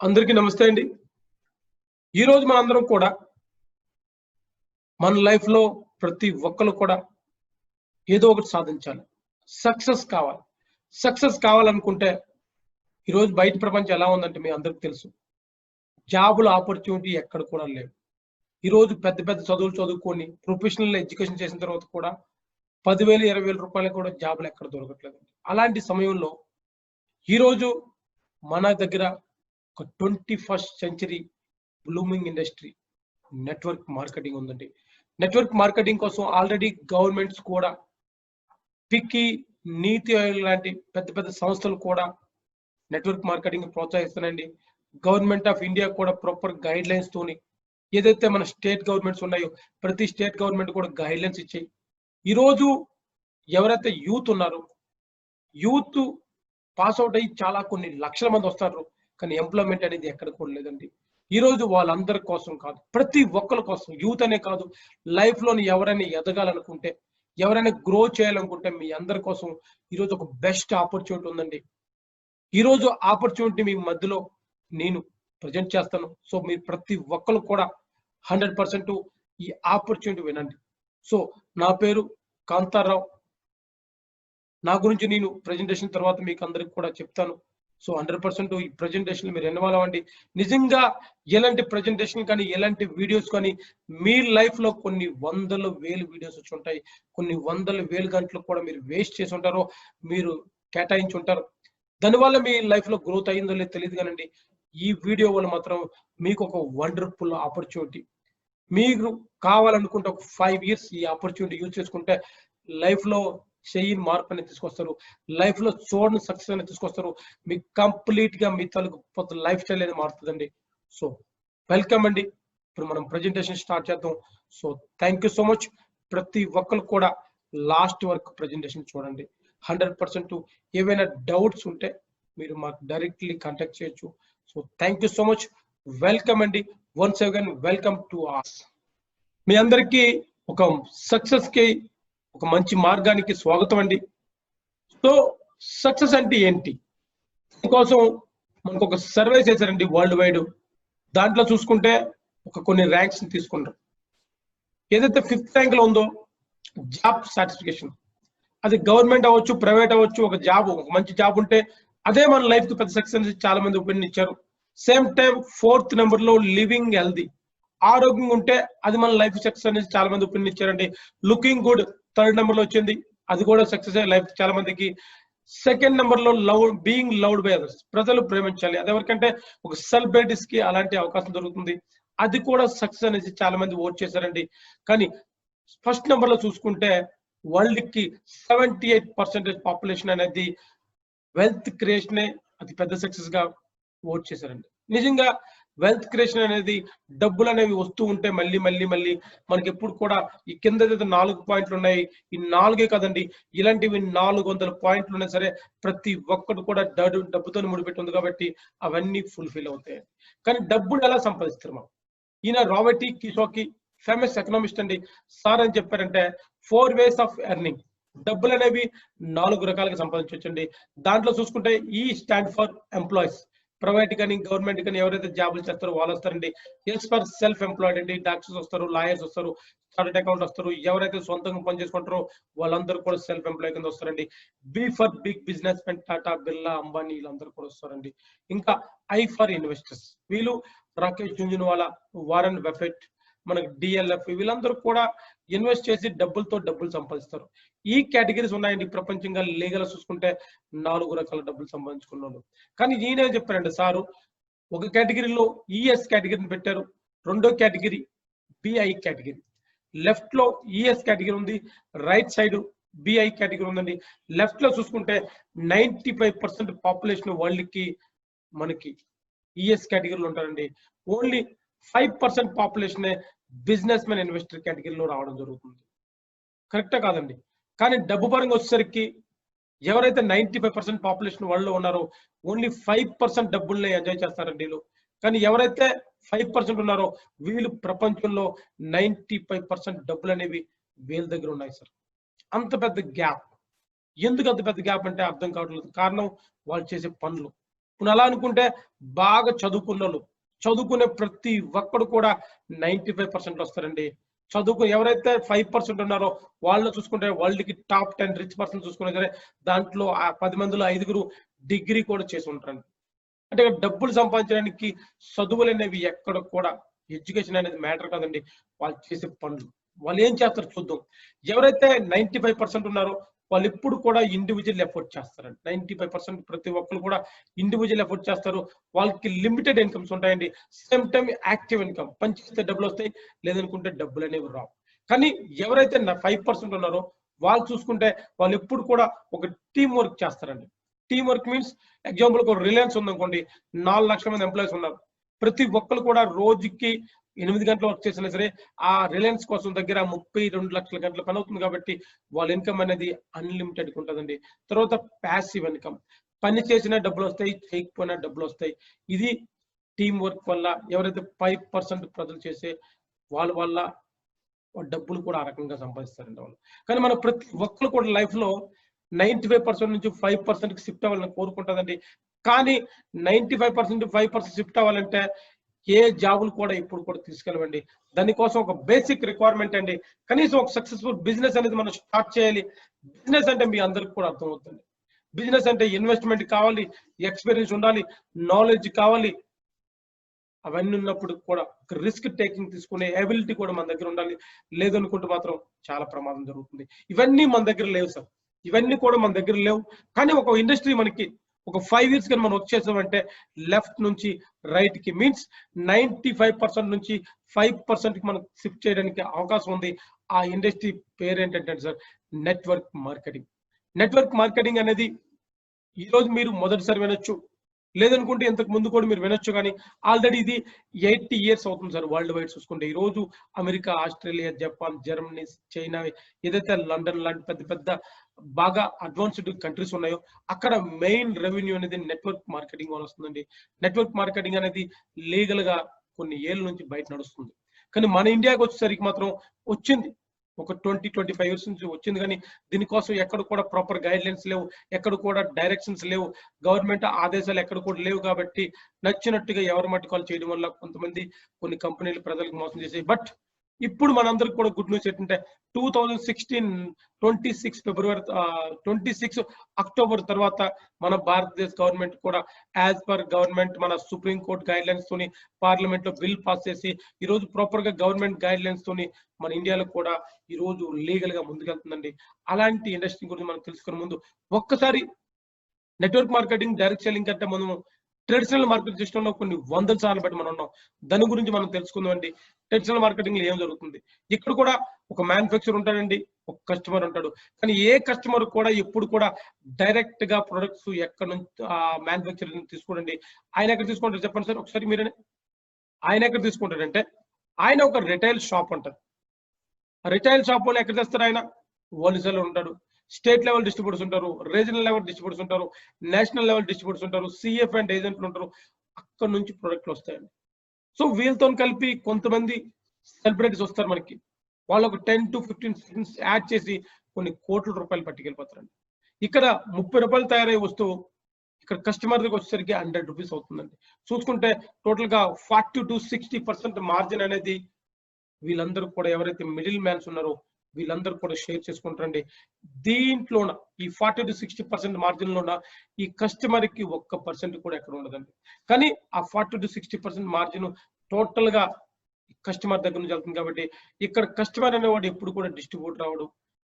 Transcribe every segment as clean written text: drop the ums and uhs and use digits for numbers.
అందరికీ నమస్తే అండి. ఈ రోజు మనందరం కూడా మన లైఫ్ లో ప్రతి ఒక్కరు కూడా ఏదో ఒకటి సాధించాలి. సక్సెస్ కావాలి. సక్సెస్ కావాలనుకుంటే ఈ రోజు బయట ప్రపంచం ఎలా ఉందంటే మీ అందరికీ తెలుసు. జాబుల ఆపర్చునిటీ ఎక్కడ కూడా లేవు. ఈ రోజు పెద్ద పెద్ద చదువులు చదువుకొని ప్రొఫెషనల్ ఎడ్యుకేషన్ చేసిన తర్వాత కూడా 10,000, 20,000 రూపాయలకు కూడా జాబులు ఎక్కడ దొరకట్లేదు. అలాంటి సమయంలో ఈ రోజు మన దగ్గర ఒక 21st century blooming industry network marketing ఉందండి. నెట్వర్క్ మార్కెటింగ్ కోసం ఆల్రెడీ గవర్నమెంట్స్ కూడా పిక్కి, నీతి ఆయోగ్ లాంటి పెద్ద పెద్ద సంస్థలు కూడా నెట్వర్క్ మార్కెటింగ్ ప్రోత్సహిస్తున్నాయండి. గవర్నమెంట్ ఆఫ్ ఇండియా కూడా ప్రాపర్ గైడ్ లైన్స్ తోని ఏదైతే మన స్టేట్ గవర్నమెంట్స్ ఉన్నాయో ప్రతి స్టేట్ గవర్నమెంట్ కూడా గైడ్ లైన్స్ ఇచ్చాయి. ఈరోజు ఎవరైతే యూత్ ఉన్నారో యూత్ పాస్ అవుట్ అయ్యి చాలా కొన్ని లక్షల మంది వస్తారు, కానీ ఎంప్లాయ్మెంట్ అనేది ఎక్కడ కూడా లేదండి. ఈ రోజు వాళ్ళందరి కోసం కాదు, ప్రతి ఒక్కరి కోసం, యూత్ అనే కాదు, లైఫ్ లోని ఎవరైనా ఎదగాలనుకుంటే, ఎవరైనా గ్రో చేయాలనుకుంటే మీ అందరి కోసం ఈరోజు ఒక బెస్ట్ ఆపర్చునిటీ ఉందండి. ఈరోజు ఆపర్చునిటీ మీ మధ్యలో నేను ప్రజెంట్ చేస్తాను. సో మీరు ప్రతి ఒక్కరు కూడా 100% ఈ ఆపర్చునిటీ వినండి. సో నా పేరు కాంతారావు. నా గురించి నేను ప్రెజెంటేషన్ తర్వాత మీకు అందరికి కూడా చెప్తాను. సో 100% ఈ ప్రెజెంటేషన్ మీరు ఇన్వాల్వ్ అవ్వండి. నిజంగా ఎలాంటి ప్రెజెంటేషన్ కానీ ఎలాంటి వీడియోస్ కానీ మీ లైఫ్ లో కొన్ని వందల వేలు వీడియోస్ వచ్చి ఉంటాయి, కొన్ని వందల వేలు గంటలు కూడా మీరు వేస్ట్ చేసి ఉంటారో, మీరు కేటాయించి ఉంటారు. దానివల్ల మీ లైఫ్ లో గ్రోత్ అయిందో లేదో తెలియదు కానండి, ఈ వీడియో వల్ల మాత్రం మీకు ఒక వండర్ఫుల్ ఆపర్చునిటీ. మీకు కావాలనుకుంటే ఒక 5 years ఈ ఆపర్చునిటీ యూజ్ చేసుకుంటే లైఫ్ లో చేయని మార్పు అనేది తీసుకొస్తారు, లైఫ్ లో చూడని సక్సెస్ అనేది తీసుకొస్తారు. మీకు కంప్లీట్ గా మీ తలకు లైఫ్ స్టైల్ అనేది మారుతుందండి. సో వెల్కమ్ అండి. ఇప్పుడు మనం ప్రెజెంటేషన్ స్టార్ట్ చేద్దాం. So thank you so much. ప్రతి ఒక్కరు కూడా లాస్ట్ వరకు ప్రెజెంటేషన్ చూడండి. 100% ఏవైనా డౌట్స్ ఉంటే మీరు మాకు డైరెక్ట్లీ కాంటాక్ట్ చేయొచ్చు. So thank you so much. Welcome అండి. Once again welcome to ask. మీ అందరికీ ఒక సక్సెస్ కి ఒక మంచి మార్గానికి స్వాగతం అండి. సో సక్సెస్ అంటే ఏంటి? దీనికోసం మనకు ఒక సర్వే చేశారండి వరల్డ్ వైడ్. దాంట్లో చూసుకుంటే కొన్ని ర్యాంక్స్ తీసుకుంటాం. ఏదైతే 5th ర్యాంక్ లో ఉందో జాబ్ సాటిస్ఫికేషన్, అది గవర్నమెంట్ అవ్వచ్చు, ప్రైవేట్ అవ్వచ్చు, ఒక జాబ్, ఒక మంచి జాబ్ ఉంటే అదే మన లైఫ్ కి పెద్ద సక్సెస్ చాలా మంది ఒపీనియన్ ఇచ్చారు. సేమ్ టైం 4th నెంబర్ లో లివింగ్ హెల్దీ, ఆరోగ్యంగా ఉంటే అది మన లైఫ్ సక్సెస్ అనేది చాలా మంది ఒపీనియన్ ఇచ్చారండి. లుకింగ్ గుడ్ 3rd నెంబర్ లో వచ్చింది, అది కూడా సక్సెస్ లైఫ్ చాలా మందికి. 2nd నెంబర్ లో బీయింగ్ లవ్డ్ బై అదర్స్, ప్రజలు ప్రేమించాలి, అది ఎవరికంటే ఒక సెలబ్రిటీస్ కి అలాంటి అవకాశం దొరుకుతుంది, అది కూడా సక్సెస్ అనేది చాలా మంది ఓట్ చేశారండి. కానీ 1st నెంబర్ లో చూసుకుంటే వరల్డ్ కి 78% పాపులేషన్ అనేది వెల్త్ క్రియేషనే అతి పెద్ద సక్సెస్ గా ఓట్ చేశారండి. నిజంగా వెల్త్ క్రియేషన్ అనేది డబ్బులు అనేవి వస్తూ ఉంటే మళ్ళీ మళ్ళీ మళ్ళీ మనకి ఎప్పుడు కూడా ఈ కింద 4 పాయింట్లు ఉన్నాయి, ఈ 4 కదండి, ఇలాంటివి 400 పాయింట్లు ఉన్నా సరే ప్రతి ఒక్కటి కూడా డబ్బుతో ముడిపెట్టి ఉంది కాబట్టి అవన్నీ ఫుల్ఫిల్ అవుతాయి. కానీ డబ్బులు ఎలా సంపాదిస్తారు మనం? ఈయన రాబర్ట్ కియోసాకి ఫేమస్ ఎకనామిస్ట్ అండి, సార్ అని చెప్పారంటే 4 ways ఆఫ్ ఎర్నింగ్. డబ్బులు అనేవి 4 రకాలుగా సంపాదించవచ్చండి. దాంట్లో చూసుకుంటే ఈ స్టాండ్ ఫర్ ఎంప్లాయీస్, ప్రైవేట్ కానీ గవర్నమెంట్ కానీ ఎవరైతే జాబులు చేస్తారో వాళ్ళు వస్తారండి. ఎస్ ఫర్ సెల్ఫ్ ఎంప్లాయిడ్ అండి, డాక్టర్స్ వస్తారు, లాయర్స్ వస్తారు, చార్టెడ్ అకౌంట్ వస్తారు, ఎవరైతే సొంతంగా పని చేసుకుంటారో వాళ్ళందరూ కూడా సెల్ఫ్ ఎంప్లాయ్ కింద వస్తారండి. B for big business men, Tata, Birla, Ambani వీళ్ళందరూ కూడా వస్తారండి. ఇంకా ఐ ఫర్ ఇన్వెస్టర్స్, వీళ్ళు రాకేష్ జుంజునవాలా, వారన్ బఫెట్, మనకి డిఎల్ఎఫ్, వీళ్ళందరూ కూడా ఇన్వెస్ట్ చేసి డబ్బులు సంపాదిస్తారు. ఈ కేటగిరీస్ ఉన్నాయండి. ప్రపంచంగా లీగల్ చూసుకుంటే 4 రకాల డబ్బులు సంపాదించుకున్నాడు. కానీ ఈయన చెప్పారండి సారు, ఒక కేటగిరీలో ఈఎస్ కేటగిరీని పెట్టారు, 2వ కేటగిరీ బిఐ కేటగిరీ. లెఫ్ట్ లో ఈఎస్ కేటగిరీ ఉంది, రైట్ సైడ్ బిఐ కేటగిరీ ఉందండి. లెఫ్ట్ లో చూసుకుంటే 95% పాపులేషన్ వరల్డ్ కి మనకి ఈఎస్ కేటగిరీలో ఉంటారండి. Only 5% population business men, investor కేటగిరీలో రావడం జరుగుతుంది. కరెక్టా కాదండి? కానీ డబ్బు పరంగా వచ్చేసరికి ఎవరైతే 95% పాపులేషన్ వరల్డ్ లో ఉన్నారో ఓన్లీ 5% డబ్బుల్ని ఎంజాయ్ చేస్తారండి వీళ్ళు. కానీ ఎవరైతే 5% ఉన్నారో వీళ్ళు ప్రపంచంలో 95% డబ్బులు అనేవి వీళ్ళ దగ్గర ఉన్నాయి సార్. అంత పెద్ద గ్యాప్. ఎందుకు అంత పెద్ద గ్యాప్ అంటే అర్థం కావట్లేదు. కారణం వాళ్ళు చేసే పనులు. ఇప్పుడు అలా అనుకుంటే బాగా చదువుకున్న చదువుకునే ప్రతి ఒక్కడు కూడా 95% వస్తారండి. ఎవరైతే 5% ఉన్నారో వాళ్ళు చూసుకుంటే వరల్డ్ కి టాప్ 10 రిచ్ పర్సన్ చూసుకున్నా సరే దాంట్లో ఆ 10 మందిలో 5 డిగ్రీ కూడా చేసి ఉంటారండి. అంటే డబ్బులు సంపాదించడానికి చదువులు అనేవి ఎక్కడ కూడా ఎడ్యుకేషన్ అనేది మ్యాటర్ కాదండి. వాళ్ళు చేసే పనులు వాళ్ళు ఏం చేస్తారో చూద్దాం. ఎవరైతే 95% ఉన్నారో వాళ్ళు ఎప్పుడు కూడా ఇండివిజువల్ ఎఫర్ట్ చేస్తారండి. 95% ప్రతి ఒక్కరు కూడా ఇండివిజువల్ ఎఫర్ట్ చేస్తారు. వాళ్ళకి లిమిటెడ్ ఇన్కమ్స్ ఉంటాయండి. సేమ్ టైం యాక్టివ్ ఇన్కమ్, పని చేస్తే డబ్బులు వస్తాయి, లేదనుకుంటే డబ్బులు అనేవి రావు. కానీ ఎవరైతే 5% ఉన్నారో వాళ్ళు చూసుకుంటే వాళ్ళు ఎప్పుడు కూడా ఒక టీం వర్క్ చేస్తారండి. టీం వర్క్ మీన్స్ ఎగ్జాంపుల్ ఒక రిలయన్స్ ఉందనుకోండి, 4 లక్షల మంది ఎంప్లాయీస్ ఉన్నారు. ప్రతి ఒక్కరు కూడా రోజుకి 8 గంటలు వర్క్ చేసినా సరే ఆ రిలయన్స్ కోసం దగ్గర 32 లక్షల గంటల పని అవుతుంది కాబట్టి వాళ్ళ ఇన్కమ్ అనేది అన్లిమిటెడ్ ఉంటుందండి. తర్వాత ప్యాసివ్ ఇన్కమ్, పని చేసినా డబ్బులు వస్తాయి, చేయకపోయినా డబ్బులు వస్తాయి. ఇది టీం వర్క్ వల్ల ఎవరైతే 5% ప్రజలు చేసే వాళ్ళ వల్ల డబ్బులు కూడా ఆ రకంగా సంపాదిస్తారండి వాళ్ళు. కానీ మన ప్రతి ఒక్కరు కూడా లైఫ్ లో 95% నుంచి 5% కి షిఫ్ట్ అవ్వాలని కోరుకుంటుందండి. కానీ 95% 5% షిఫ్ట్ అవ్వాలంటే ఏ జాబులు కూడా ఇప్పుడు కూడా తీసుకెళ్ళవండి. దానికోసం ఒక బేసిక్ రిక్వైర్మెంట్ అండి. కనీసం ఒక సక్సెస్ఫుల్ బిజినెస్ అనేది మనం స్టార్ట్ చేయాలి. బిజినెస్ అంటే మీ అందరికి కూడా అర్థమవుతుంది. బిజినెస్ అంటే ఇన్వెస్ట్మెంట్ కావాలి, ఎక్స్పీరియన్స్ ఉండాలి, నాలెడ్జ్ కావాలి. అవన్నీ ఉన్నప్పుడు కూడా రిస్క్ టేకింగ్ తీసుకునే ఎబిలిటీ కూడా మన దగ్గర ఉండాలి. లేదనుకుంటే మాత్రం చాలా ప్రమాదం జరుగుతుంది. ఇవన్నీ మన దగ్గర లేవు సార్. ఇవన్నీ కూడా మన దగ్గర లేవు. కానీ ఒక ఇండస్ట్రీ మనకి ఒక 5 years కానీ మనం వర్క్ చేసామంటే లెఫ్ట్ నుంచి రైట్ కి మీన్స్ 95% నుంచి 5% కి మనం షిఫ్ట్ చేయడానికి అవకాశం ఉంది. ఆ ఇండస్ట్రీ పేరు ఏంటంటే sir network marketing. Network marketing అనేది ఈ రోజు మీరు మొదటిసారి వినొచ్చు, లేదనుకుంటే ఇంతకు ముందు కూడా మీరు వినొచ్చు. కానీ ఆల్రెడీ ఇది 80 years అవుతుంది సార్ వరల్డ్ వైడ్ చూసుకుంటే. ఈ రోజు America, Australia, Japan, Germany, China, ఏదైతే లండన్ లాంటి పెద్ద పెద్ద బాగా అడ్వాన్స్డ్ కంట్రీస్ ఉన్నాయో అక్కడ మెయిన్ రెవెన్యూ అనేది నెట్వర్క్ మార్కెటింగ్ వల్ల వస్తుందండి. నెట్వర్క్ మార్కెటింగ్ అనేది లీగల్ గా కొన్ని ఏళ్ళ నుంచి బయట నడుస్తుంది. కానీ మన ఇండియాకి వచ్చేసరికి మాత్రం వచ్చింది ఒక 20-25 years నుంచి వచ్చింది. కానీ దీనికోసం ఎక్కడ కూడా ప్రాపర్ గైడ్ లైన్స్ లేవు, ఎక్కడ కూడా డైరెక్షన్స్ లేవు, గవర్నమెంట్ ఆదేశాలు ఎక్కడ కూడా లేవు. కాబట్టి నచ్చినట్టుగా ఎవరి మట్టుకు వాళ్ళు చేయడం వల్ల కొంతమంది కొన్ని కంపెనీలు ప్రజలకు మోసం చేసాయి. బట్ ఇప్పుడు మనందరికి కూడా గుడ్ న్యూస్ ఏంటంటే 26 అక్టోబర్ తర్వాత మన భారతదేశ గవర్నమెంట్ కూడా యాజ్ పర్ గవర్నమెంట్ మన సుప్రీం కోర్ట్ గైడ్ లైన్స్ తోని పార్లమెంట్ లో బిల్ పాస్ చేసి ఈ రోజు ప్రాపర్ గా గవర్నమెంట్ గైడ్ లైన్స్ తోని మన ఇండియాలో కూడా ఈ రోజు లీగల్ గా ముందుకెళ్తుందండి. అలాంటి ఇండస్ట్రీ గురించి మనం తెలుసుకునే ముందు ఒక్కసారి నెట్వర్క్ మార్కెటింగ్, డైరెక్ట్ సెల్లింగ్ కంటే మనం ట్రెడిషనల్ మార్కెట్ సిస్టమ్ లో కొన్ని వందల సార్లు బట్టి మనం ఉన్నాం. దాని గురించి మనం తెలుసుకుందాం అండి. ట్రెడిషనల్ మార్కెటింగ్ లో ఏం జరుగుతుంది? ఇక్కడ కూడా ఒక మ్యానుఫ్యాక్చర్ ఉంటాడండి, ఒక కస్టమర్ ఉంటాడు. కానీ ఏ కస్టమర్ కూడా ఎప్పుడు కూడా డైరెక్ట్ గా ప్రొడక్ట్స్ ఎక్కడ నుంచి మ్యానుఫ్యాక్చర్ తీసుకోండి. ఆయన ఎక్కడ తీసుకుంటారు చెప్పండి సార్ ఒకసారి మీరే. ఆయన ఎక్కడ తీసుకుంటాడంటే ఆయన ఒక రిటైల్ షాప్ ఉంటుంది. రిటైల్ షాప్ వాళ్ళు ఎక్కడ తెస్తారు? ఆయన హోల్సేల్ ఉంటాడు, స్టేట్ లెవెల్ డిస్ట్రిబ్యూటర్స్ ఉంటారు, రీజనల్ లెవెల్ డిస్ట్రిబ్యూటర్స్ ఉంటారు, నేషనల్ లెవెల్ డిస్ట్రిబ్యూటర్స్ ఉంటారు, సిఎఫ్ అండ్ ఏజెంట్లు ఉంటారు. అక్కడ నుంచి ప్రొడక్ట్లు వస్తాయండి. సో వీళ్ళతో కలిపి కొంతమంది సెలబ్రిటీస్ వస్తారు మనకి. వాళ్ళు ఒక 10 to 15 seconds యాడ్ చేసి కొన్ని కోట్ల రూపాయలు పట్టుకెళ్ళిపోతారండి. ఇక్కడ 30 రూపాయలు తయారయ్యే వస్తువు ఇక్కడ కస్టమర్ దగ్గర వచ్చేసరికి 100 రూపీస్ అవుతుందండి. చూసుకుంటే టోటల్ గా 40 to 60% మార్జిన్ అనేది వీళ్ళందరూ కూడా ఎవరైతే మిడిల్ మ్యాన్స్ ఉన్నారో వీళ్ళందరూ కూడా షేర్ చేసుకుంటారండి. దీంట్లోన ఈ 40 to 60% మార్జిన్ లోన ఈ కస్టమర్ కి 1% కూడా ఎక్కడ ఉండదండి. కానీ ఆ 40 to 60% మార్జిన్ టోటల్ గా కస్టమర్ దగ్గర నుంచి వెళ్తుంది. కాబట్టి ఇక్కడ కస్టమర్ అనేవాడు ఎప్పుడు కూడా డిస్ట్రిబ్యూటర్ అవడు.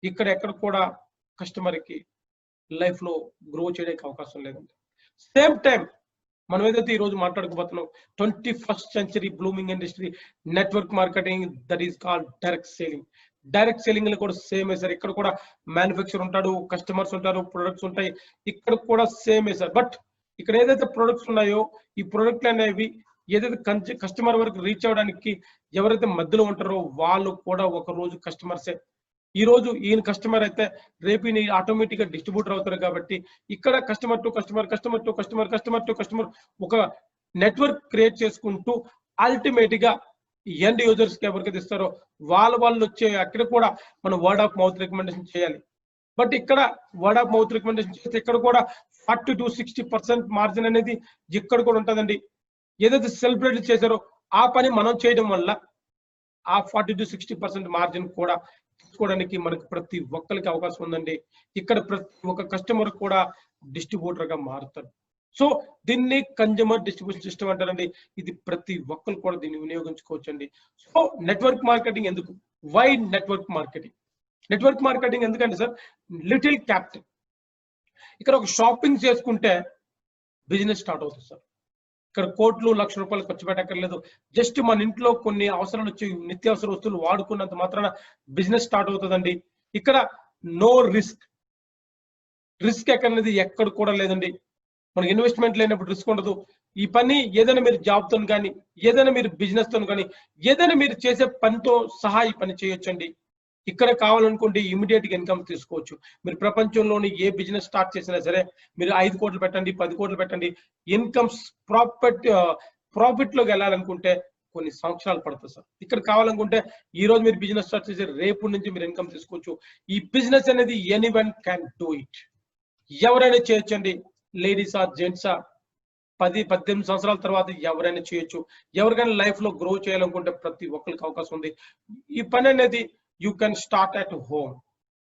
ఇక్కడ ఎక్కడ కూడా కస్టమర్ కి లైఫ్ లో గ్రో చేయడానికి అవకాశం లేదండి. సేమ్ టైం మనం ఏదైతే ఈ రోజు మాట్లాడుకోబోతున్నాం 21st century blooming industry network marketing, that is called direct selling. Direct selling లో కూడా సేమ్ సార్. ఇక్కడ కూడా మ్యానుఫ్యాక్చర్ ఉంటాడు, కస్టమర్స్ ఉంటారు, ప్రొడక్ట్స్ ఉంటాయి. ఇక్కడ కూడా సేమ్ సార్. బట్ ఇక్కడ ఏదైతే ప్రొడక్ట్స్ ఉన్నాయో ఈ ప్రొడక్ట్లు అనేవి ఏదైతే కస్టమర్ వరకు రీచ్ అవ్వడానికి ఎవరైతే మధ్యలో ఉంటారో వాళ్ళు కూడా ఒక రోజు కస్టమర్సే. ఈ రోజు ఈయన కస్టమర్ అయితే రేపు ఈయన ఆటోమేటిక్ గా డిస్ట్రిబ్యూటర్ అవుతారు. కాబట్టి ఇక్కడ customer to customer, customer to customer, customer to customer ఒక నెట్వర్క్ క్రియేట్ చేసుకుంటూ అల్టిమేట్ గా ఎండ్ యూజర్స్ కి ఎవరికైతే ఇస్తారో వాళ్ళు వచ్చే అక్కడ కూడా మనం వర్డ్ ఆఫ్ మౌత్ రికమెండేషన్ చేయాలి. బట్ ఇక్కడ వర్డ్ ఆఫ్ మౌత్ రికమెండేషన్ చేస్తే ఇక్కడ కూడా 40 to 60% మార్జిన్ అనేది ఇక్కడ కూడా ఉంటుందండి. ఏదైతే సెలబ్రిటీ చేశారో ఆ పని మనం చేయడం వల్ల ఆ 40 to 60% మార్జిన్ కూడా తీసుకోవడానికి మనకు ప్రతి ఒక్కరికి అవకాశం ఉందండి. ఇక్కడ ప్రతి ఒక్క కస్టమర్ కూడా డిస్ట్రిబ్యూటర్ గా మారుతారు. సో దీన్ని కన్జ్యూమర్ డిస్ట్రిబ్యూషన్ సిస్టమ్ అంటారండి. ఇది ప్రతి ఒక్కరు కూడా దీన్ని వినియోగించుకోవచ్చండి. సో నెట్వర్క్ మార్కెటింగ్ ఎందుకు? Why network marketing? Network marketing ఎందుకంటే సార్, లిటిల్ క్యాపిటల్. ఇక్కడ ఒక షాపింగ్ చేసుకుంటే బిజినెస్ స్టార్ట్ అవుతుంది సార్. ఇక్కడ కోట్లు లక్ష రూపాయలు ఖర్చు పెట్టక్కర్లేదు. జస్ట్ మన ఇంట్లో కొన్ని అవసరాలు వచ్చి నిత్యావసర వస్తువులు వాడుకున్నంత మాత్రాన బిజినెస్ స్టార్ట్ అవుతుందండి. ఇక్కడ నో రిస్క్. రిస్క్ ఎక్కడనేది ఎక్కడ కూడా లేదండి. మనకి ఇన్వెస్ట్మెంట్ లేనప్పుడు రిస్క్ ఉండదు. ఈ పని ఏదైనా మీరు జాబ్తో కానీ, ఏదైనా మీరు బిజినెస్ తో కానీ, ఏదైనా మీరు చేసే పనితో సహా ఈ పని చేయొచ్చండి. ఇక్కడ కావాలనుకుంటే ఇమీడియట్ గా ఇన్కమ్ తీసుకోవచ్చు. మీరు ప్రపంచంలోని ఏ బిజినెస్ స్టార్ట్ చేసినా సరే, మీరు 5 కోట్లు పెట్టండి, 10 కోట్లు పెట్టండి, ఇన్కమ్స్ ప్రాఫిట్ లోకి వెళ్ళాలనుకుంటే కొన్ని సంవత్సరాలు పడుతుంది సార్. ఇక్కడ కావాలనుకుంటే ఈ రోజు మీరు బిజినెస్ స్టార్ట్ చేసి రేపు నుంచి మీరు ఇన్కమ్ తీసుకోవచ్చు. ఈ బిజినెస్ అనేది ఎనీవన్ క్యాన్ డూ ఇట్. ఎవరైనా చేయొచ్చండి. లేడీసా జెంట్సా, 10-18 సంవత్సరాల తర్వాత ఎవరైనా చేయొచ్చు. ఎవరికైనా లైఫ్ లో గ్రో చేయాలనుకుంటే ప్రతి ఒక్కరికి అవకాశం ఉంది. ఈ పని అనేది you can start at home.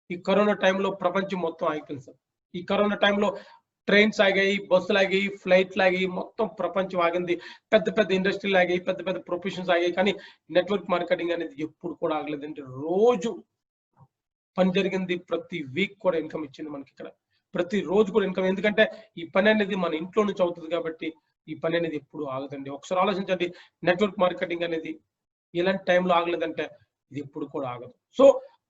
ఈ కరోనా టైంలో ప్రపంచం మొత్తం ఆగిపోయింది సార్. ఈ కరోనా టైంలో ట్రైన్స్ ఆగాయి, బస్సులు ఆగాయి, ఫ్లైట్లు ఆగాయి, మొత్తం ప్రపంచం ఆగింది. పెద్ద పెద్ద ఇండస్ట్రీలు ఆగాయి, పెద్ద పెద్ద ప్రొఫెషన్స్ ఆగాయి. కానీ నెట్వర్క్ మార్కెటింగ్ అనేది ఎప్పుడు కూడా ఆగలేదు. అంటే రోజు పని జరిగింది. ప్రతి వీక్ కూడా ఇన్కమ్ ఇచ్చింది మనకి ఇక్కడ. ప్రతి రోజు కూడా ఇన్కమ్. ఎందుకంటే ఈ పని అనేది మన ఇంట్లో నుంచి అవుతుంది కాబట్టి ఈ పని అనేది ఎప్పుడు ఆగదండి. ఒకసారి ఆలోచించండి, నెట్వర్క్ మార్కెటింగ్ అనేది ఇలాంటి టైంలో ఆగలేదంటే ఇది ఎప్పుడు కూడా ఆగదు. సో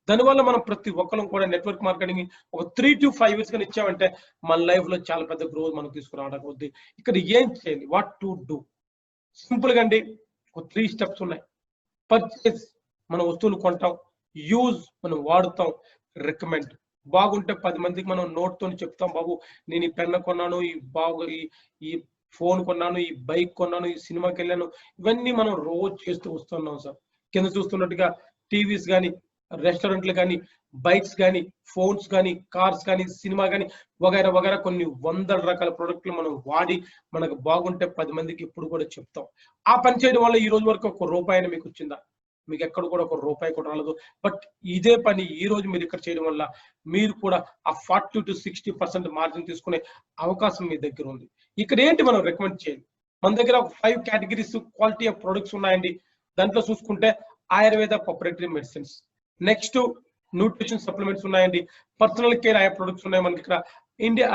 దానివల్ల మనం ప్రతి ఒక్కరం కూడా నెట్వర్క్ మార్కెటింగ్ ఒక 3 to 5 years కానీ ఇచ్చామంటే మన లైఫ్ లో చాలా పెద్ద గ్రోత్ మనం తీసుకురావడానికి అవుద్ది. ఇక్కడ ఏం చేయాలి? What to do? సింపుల్ గా అండి, ఒక 3 steps ఉన్నాయి. పర్చేస్, మన వస్తువులు కొంటాం. యూజ్, మనం వాడుతాం. రికమెండ్, బాగుంటే 10 మందికి మనం నోట్ తో చెప్తాం, బాబు నేను ఈ పెన్ కొన్నాను, ఈ ఫోన్ కొన్నాను, ఈ బైక్ కొన్నాను, ఈ సినిమాకి వెళ్ళాను. ఇవన్నీ మనం రోజు చేస్తూ వస్తున్నాం సార్. కింద చూస్తున్నట్టుగా టీవీస్ కానీ, రెస్టారెంట్లు కానీ, బైక్స్ కానీ, ఫోన్స్ కానీ, కార్స్ కానీ, సినిమా కానీ, వగైరా వగైరా కొన్ని వందల రకాల ప్రొడక్ట్లు మనం వాడి మనకు బాగుంటే 10 మందికి ఇప్పుడు కూడా చెప్తాం. ఆ పని చేయడం వల్ల ఈ రోజు వరకు 1 రూపాయి మీకు వచ్చిందా? మీకు ఎక్కడ కూడా 1 రూపాయి కూడా రాలేదు. బట్ ఇదే పని ఈ రోజు మీరు ఇక్కడ చేయడం వల్ల మీరు కూడా ఆ 40 to 60% మార్జిన్ తీసుకునే అవకాశం మీ దగ్గర ఉంది. ఇక్కడ ఏంటి మనం రికమెండ్ చేయాలి? మన దగ్గర ఒక 5 కేటగిరీస్ క్వాలిటీ ఆఫ్ ప్రొడక్ట్స్ ఉన్నాయండి. దాంట్లో చూసుకుంటే Ayurveda proprietary medicines, next nutrition supplements ఉన్నాయండి, పర్సనల్ కేర్ ఆయా ప్రొడక్ట్స్ ఉన్నాయి మనకి ఇక్కడ, ఇండియా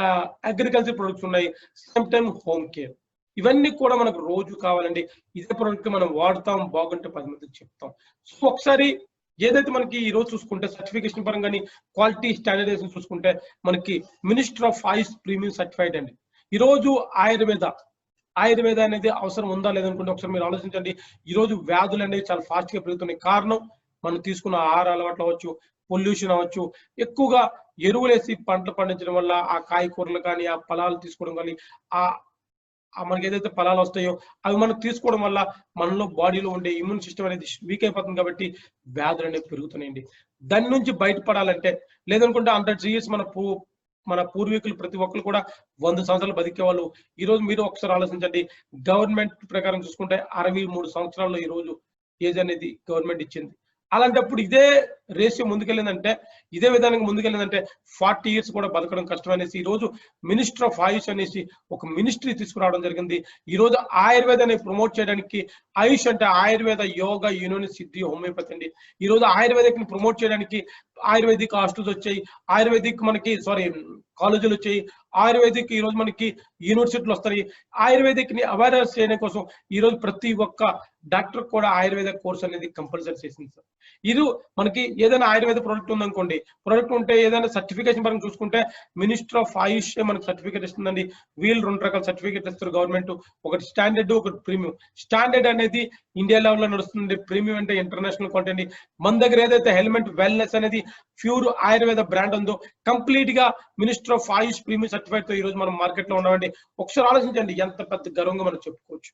అగ్రికల్చర్ ప్రొడక్ట్స్ ఉన్నాయి, సేమ్ టైం హోమ్ కేర్. ఇవన్నీ కూడా మనకు రోజు కావాలండి. ఇదే ప్రొడక్ట్ మనం వాడతాం, బాగుంటే 10 మందికి చెప్తాం. సో ఒకసారి ఏదైతే మనకి ఈ రోజు చూసుకుంటే సర్టిఫికేషన్ పరంగా క్వాలిటీ స్టాండర్డైజేషన్ చూసుకుంటే మనకి minister of Ayush premium certified అండి. ఈ రోజు ఆయుర్వేద అనేది అవసరం ఉందా లేదనుకుంటే ఒకసారి మీరు ఆలోచించండి. ఈ రోజు వ్యాధులు అనేవి చాలా ఫాస్ట్ గా పెరుగుతున్నాయి. కారణం మనం తీసుకున్న ఆహార అలవాట్లు అవ్వచ్చు, పొల్యూషన్ అవ్వచ్చు, ఎక్కువగా ఎరువులేసి పంటలు పండించడం వల్ల ఆ కాయకూరలు కానీ, ఆ ఫలాలు తీసుకోవడం కానీ, మనకి ఏదైతే ఫలాలు వస్తాయో అవి మనం తీసుకోవడం వల్ల మనలో బాడీలో ఉండే ఇమ్యూన్ సిస్టమ్ అనేది వీక్ అయిపోతుంది. కాబట్టి వ్యాధులు అనేవి పెరుగుతున్నాయండి. దాని నుంచి బయటపడాలంటే, లేదనుకుంటే 100 years మన పూర్వీకులు ప్రతి ఒక్కరు కూడా 100 సంవత్సరాలు బతికే వాళ్ళు. ఈ రోజు మీరు ఒకసారి ఆలోచించండి, గవర్నమెంట్ ప్రకారం చూసుకుంటే 63 సంవత్సరాల్లో ఈ రోజు ఏజ్ అనేది గవర్నమెంట్ ఇచ్చింది. అలాంటప్పుడు ఇదే రేషియో ముందుకెళ్ళిందంటే, ఇదే విధానంగా ముందుకెళ్ళిందంటే 40 years కూడా బతకడం కష్టం అనేసి ఈ రోజు మినిస్టర్ ఆఫ్ ఆయుష్ అనేసి ఒక మినిస్ట్రీ తీసుకురావడం జరిగింది. ఈ రోజు ఆయుర్వేదాన్ని ప్రమోట్ చేయడానికి, ఆయుష్ అంటే ఆయుర్వేద, యోగా, యూనాని, సిద్ధి, హోమియోపతి అండి. ఈ రోజు ఆయుర్వేదిక్ ని ప్రమోట్ చేయడానికి ఆయుర్వేదిక్ హాస్టల్స్ వచ్చాయి, ఆయుర్వేదిక్ మనకి కాలేజీలు వచ్చాయి, ఆయుర్వేదిక్ ఈ రోజు మనకి యూనివర్సిటీలు వస్తాయి. ఆయుర్వేదిక్ ని అవేర్నెస్ చేయడం కోసం ఈ రోజు ప్రతి ఒక్క డాక్టర్ కూడా ఆయుర్వేద కోర్స్ అనేది కంపల్సరీ చేసింది సార్. ఇది మనకి ఏదైనా ఆయుర్వేద ప్రోడక్ట్ ఉందనుకోండి, ప్రోడక్ట్ ఉంటే ఏదైనా సర్టిఫికేషన్ పరంగా చూసుకుంటే మినిస్టర్ ఆఫ్ ఆయుష్ మనకి సర్టిఫికేట్ ఇస్తుందండి. వీళ్ళు 2 రకాల సర్టిఫికేట్ ఇస్తారు గవర్నమెంట్, ఒకటి స్టాండర్డ్, ఒకటి ప్రీమియం. స్టాండర్డ్ అనేది ఇండియా లెవెల్లో నడుస్తుంది, ప్రీమియం అంటే ఇంటర్నేషనల్ క్వాలిటీ అండి. మన దగ్గర ఏదైతే హెల్మెట్ వెల్నెస్ అనేది ప్యూర్ ఆయుర్వేద బ్రాండ్ ఉందో కంప్లీట్ గా minister of Ayush premium certified తో ఈ రోజు మనం మార్కెట్ లో ఉన్నామండి. ఒకసారి ఆలోచించండి, ఎంత పెద్ద గర్వంగా మనం చెప్పుకోవచ్చు.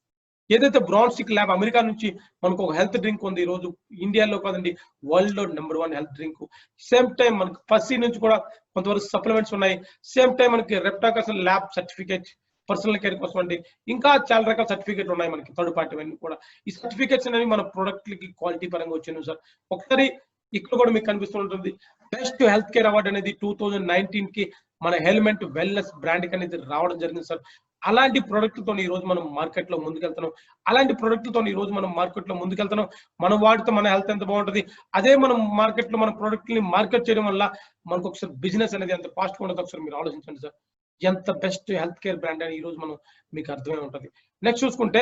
ఏదైతే బ్రాన్స్టిక్ ల్యాబ్ అమెరికా నుంచి మనకు ఒక హెల్త్ డ్రింక్ ఉంది, ఈ రోజు ఇండియాలో కాదండి వరల్డ్ లో number 1 health drink. Same time మనకు పసి నుంచి కూడా కొంతవరకు సప్లిమెంట్స్ ఉన్నాయి. సేమ్ టైం మనకి రెప్టాకర్సన్ ల్యాబ్ సర్టిఫికేట్ పర్సనల్ కేర్ కోసం అండి, ఇంకా చాలా రకాల సర్టిఫికేట్లు ఉన్నాయి మనకి థర్డ్ పార్టీ అన్ని కూడా. ఈ సర్టిఫికేట్స్ అనేవి మన ప్రొడక్ట్లకి క్వాలిటీ పరంగా వచ్చినాయి సార్. ఒకసారి ఇక్కడ కూడా మీకు కనిపిస్తుంటుంది బెస్ట్ హెల్త్ కేర్ అవార్డు అనేది 2019 కి మన హెల్మెంట్ వెల్నెస్ బ్రాండ్ కి అనేది రావడం జరిగింది సార్. అలాంటి ప్రొడక్ట్లతో ఈ రోజు మనం మార్కెట్ లో ముందుకెళ్తున్నాం. అలాంటి ప్రొడక్ట్లతో ఈ రోజు మనం మార్కెట్ లో ముందుకెళ్తున్నాం. మనం వాడితే మన హెల్త్ ఎంత బాగుంటుంది, అదే మనం మార్కెట్ లో మన ప్రొడక్ట్ ని మార్కెట్ చేయడం వల్ల మనకు ఒకసారి బిజినెస్ అనేది ఎంత ఫాస్ట్ గా ఉంటుంది ఒకసారి మీరు ఆలోచించండి సార్. ఎంత బెస్ట్ హెల్త్ కేర్ బ్రాండ్ అని ఈ రోజు మనం మీకు అర్థమై ఉంటుంది. నెక్స్ట్ చూసుకుంటే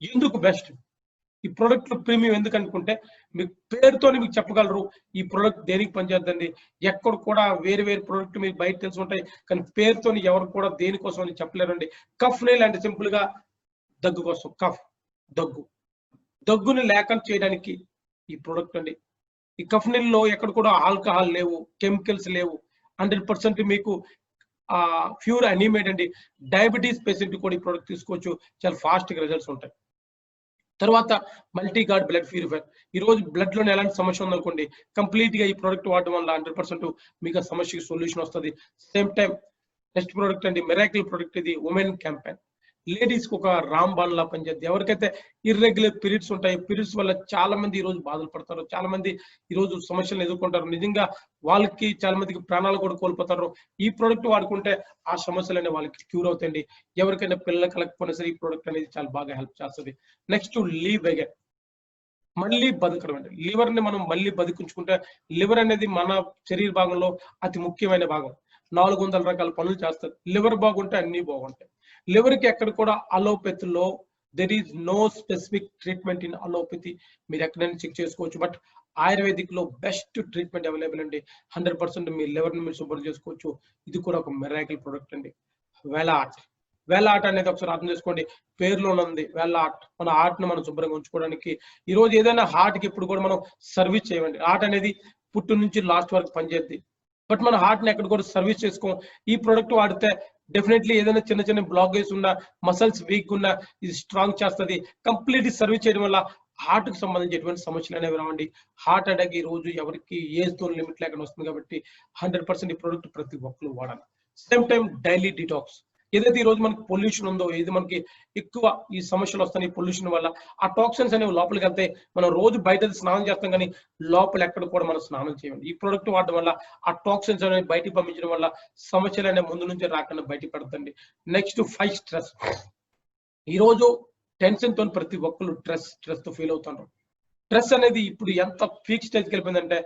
ఎందుకు బెస్ట్ ఈ ప్రొడక్ట్ ప్రీమియం ఎందుకు అనుకుంటే, మీకు పేరుతో మీకు చెప్పగలరు ఈ ప్రొడక్ట్ దేనికి పనిచేద్దండి. ఎక్కడ కూడా వేరే వేరే ప్రొడక్ట్ మీకు బయట తెలిసి ఉంటాయి, కానీ పేరుతో ఎవరు కూడా దేనికోసం అని చెప్పలేరండి. కఫ్ నెయిల్ అంటే సింపుల్ గా దగ్గు కోసం, కఫ్ దగ్గుని లేకుండా చేయడానికి ఈ ప్రొడక్ట్ అండి. ఈ కఫ్ నెయిల్ లో ఎక్కడ కూడా ఆల్కహాల్ లేవు, కెమికల్స్ లేవు, 100% మీకు ప్యూర్ అనిమేట్ అండి. డయాబెటీస్ పేషెంట్ కూడా ఈ ప్రొడక్ట్ తీసుకోవచ్చు, చాలా ఫాస్ట్ గా రిజల్ట్స్ ఉంటాయి. తర్వాత మల్టీ గార్డ్ బ్లడ్ ప్యూరిఫైర్. ఈ రోజు బ్లడ్ లోనే ఎలాంటి సమస్య ఉందనుకోండి, కంప్లీట్ గా ఈ ప్రొడక్ట్ వాడడం వల్ల 100% మీకు ఆ సమస్యకి సొల్యూషన్ వస్తుంది. సేమ్ టైం నెక్స్ట్ ప్రొడక్ట్ అండి మిరాకిల్ ప్రొడక్ట్, ఇది ఉమెన్ క్యాంపెయిన్. లేడీస్ కి ఒక రాంబాన్ లా పనిచేస్తుంది. ఎవరికైతే ఇర్రెగ్యులర్ పీరియడ్స్ ఉంటాయి, పీరియడ్స్ వల్ల చాలా మంది ఈ రోజు బాధలు పడతారు, చాలా మంది ఈ రోజు సమస్యలు ఎదుర్కొంటారు, నిజంగా వాళ్ళకి చాలా మందికి ప్రాణాలు కూడా కోల్పోతారు. ఈ ప్రొడక్ట్ వాడుకుంటే ఆ సమస్యలు అనేవి వాళ్ళకి క్యూర్ అవుతాయండి. ఎవరికైనా పిల్లలు కలగకపోయినా సరే ఈ ప్రొడక్ట్ అనేది చాలా బాగా హెల్ప్ చేస్తుంది. నెక్స్ట్ లీవ్ అగైన్, మళ్ళీ బతకడం అండి. లివర్ ని మనం మళ్ళీ బతికించుకుంటే, లివర్ అనేది మన శరీర భాగంలో అతి ముఖ్యమైన భాగం. 400 రకాల పనులు చేస్తారు. లివర్ బాగుంటే అన్ని బాగుంటాయి. లివర్ కి ఎక్కడ కూడా అలోపతిలో there is no specific treatment in allopathy. మీరు ఎక్కడైనా చెక్ చేసుకోవచ్చు, బట్ ఆయుర్వేదిక్ లో బెస్ట్ ట్రీట్మెంట్ అవైలబుల్ అండి. 100% మీ లివర్ ని మీరు శుభ్రం చేసుకోవచ్చు. ఇది కూడా ఒక మిరాకిల్ ప్రొడక్ట్ అండి. వేల ఆర్ట్ అనేది ఒకసారి అర్థం చేసుకోండి, పేరులోనే ఉంది వేల ఆర్ట్. మన ఆర్ట్ ని మనం శుభ్రంగా ఉంచుకోవడానికి ఈ రోజు ఏదైనా హార్ట్ కి ఇప్పుడు కూడా మనం సర్వీస్ చేయండి. హార్ట్ అనేది పుట్టు నుంచి లాస్ట్ వరకు పనిచేద్ది, బట్ మన హార్ట్ ని ఎక్కడ కూడా సర్వీస్ చేసుకోం. ఈ ప్రొడక్ట్ వాడితే డెఫినెట్లీ ఏదైనా చిన్న చిన్న బ్లాకేజ్ ఉన్నా, మసల్స్ వీక్ ఉన్నా ఇది స్ట్రాంగ్ చేస్తుంది. కంప్లీట్ సర్వీస్ చేయడం వల్ల హార్ట్ కి సంబంధించి ఎటువంటి సమస్యలు అనేవి రావండి. హార్ట్ అటాక్ ఈ రోజు ఎవరికి ఏజ్ తో లిమిట్ లేకుండా వస్తుంది కాబట్టి 100% ఈ ప్రొడక్ట్ ప్రతి ఒక్కరు వాడాలి. Same time daily detox. ఏదైతే ఈ రోజు మనకి పొల్యూషన్ ఉందో, ఏది మనకి ఎక్కువ ఈ సమస్యలు వస్తాయి పొల్యూషన్ వల్ల, ఆ టాక్సిన్స్ అనేవి లోపలికి వెళ్తే మనం రోజు బయట స్నానం చేస్తాం కానీ లోపల ఎక్కడ కూడా మనం స్నానం చేయండి. ఈ ప్రొడక్ట్ వాడడం వల్ల ఆ టాక్సిన్స్ అనేవి బయటికి పంపించడం వల్ల సమస్యలు అనేవి ముందు నుంచి రాకుండా బయటికి పడుతుంది. Next 5 stress. ఈ రోజు టెన్షన్ తో ప్రతి ఒక్కరు స్ట్రెస్ తో ఫీల్ అవుతున్నారు. స్ట్రెస్ అనేది ఇప్పుడు ఎంత పీక్ స్టేజ్కి వెళ్ళిపోయిందంటే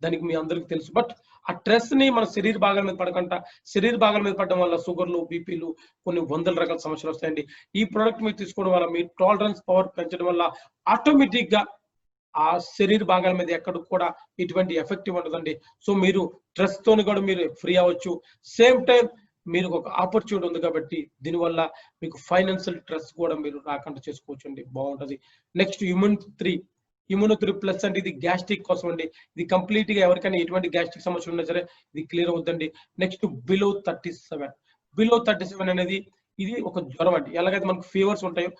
దానికి మీ అందరికీ తెలుసు. బట్ ఆ స్ట్రెస్ ని మన శరీర భాగాల మీద పడకుండా, శరీర భాగాల మీద పడడం వల్ల షుగర్లు, బీపీలు, కొన్ని వందల రకాల సమస్యలు వస్తాయండి. ఈ ప్రోడక్ట్ మీరు తీసుకోవడం వల్ల మీ టాలరెన్స్ పవర్ పెంచడం వల్ల ఆటోమేటిక్ గా ఆ శరీర భాగాల మీద ఎక్కడ కూడా ఎటువంటి ఎఫెక్టివ్ ఉండదండి. సో మీరు స్ట్రెస్ తోని కూడా మీరు ఫ్రీ అవ్వచ్చు. సేమ్ టైం మీరు ఒక ఆపర్చునిటీ ఉంది కాబట్టి దీనివల్ల మీకు ఫైనాన్షియల్ స్ట్రెస్ కూడా మీరు రాకుండా చేసుకోవచ్చు అండి, బాగుంటది. నెక్స్ట్ ఇమ్యూనో3 ప్లస్ అంటే ఇది గ్యాస్ట్రిక్ కోసం అండి. ఇది కంప్లీట్ గా ఎవరికైనా ఎటువంటి గ్యాస్ట్రిక్ సమస్యలు ఉన్నా సరే ఇది క్లియర్ అవుతుందండి. నెక్స్ట్ బిలో 37 అనేది ఇది ఒక జ్వరం అండి. ఎలాగైతే మనకు ఫీవర్స్ ఉంటాయో,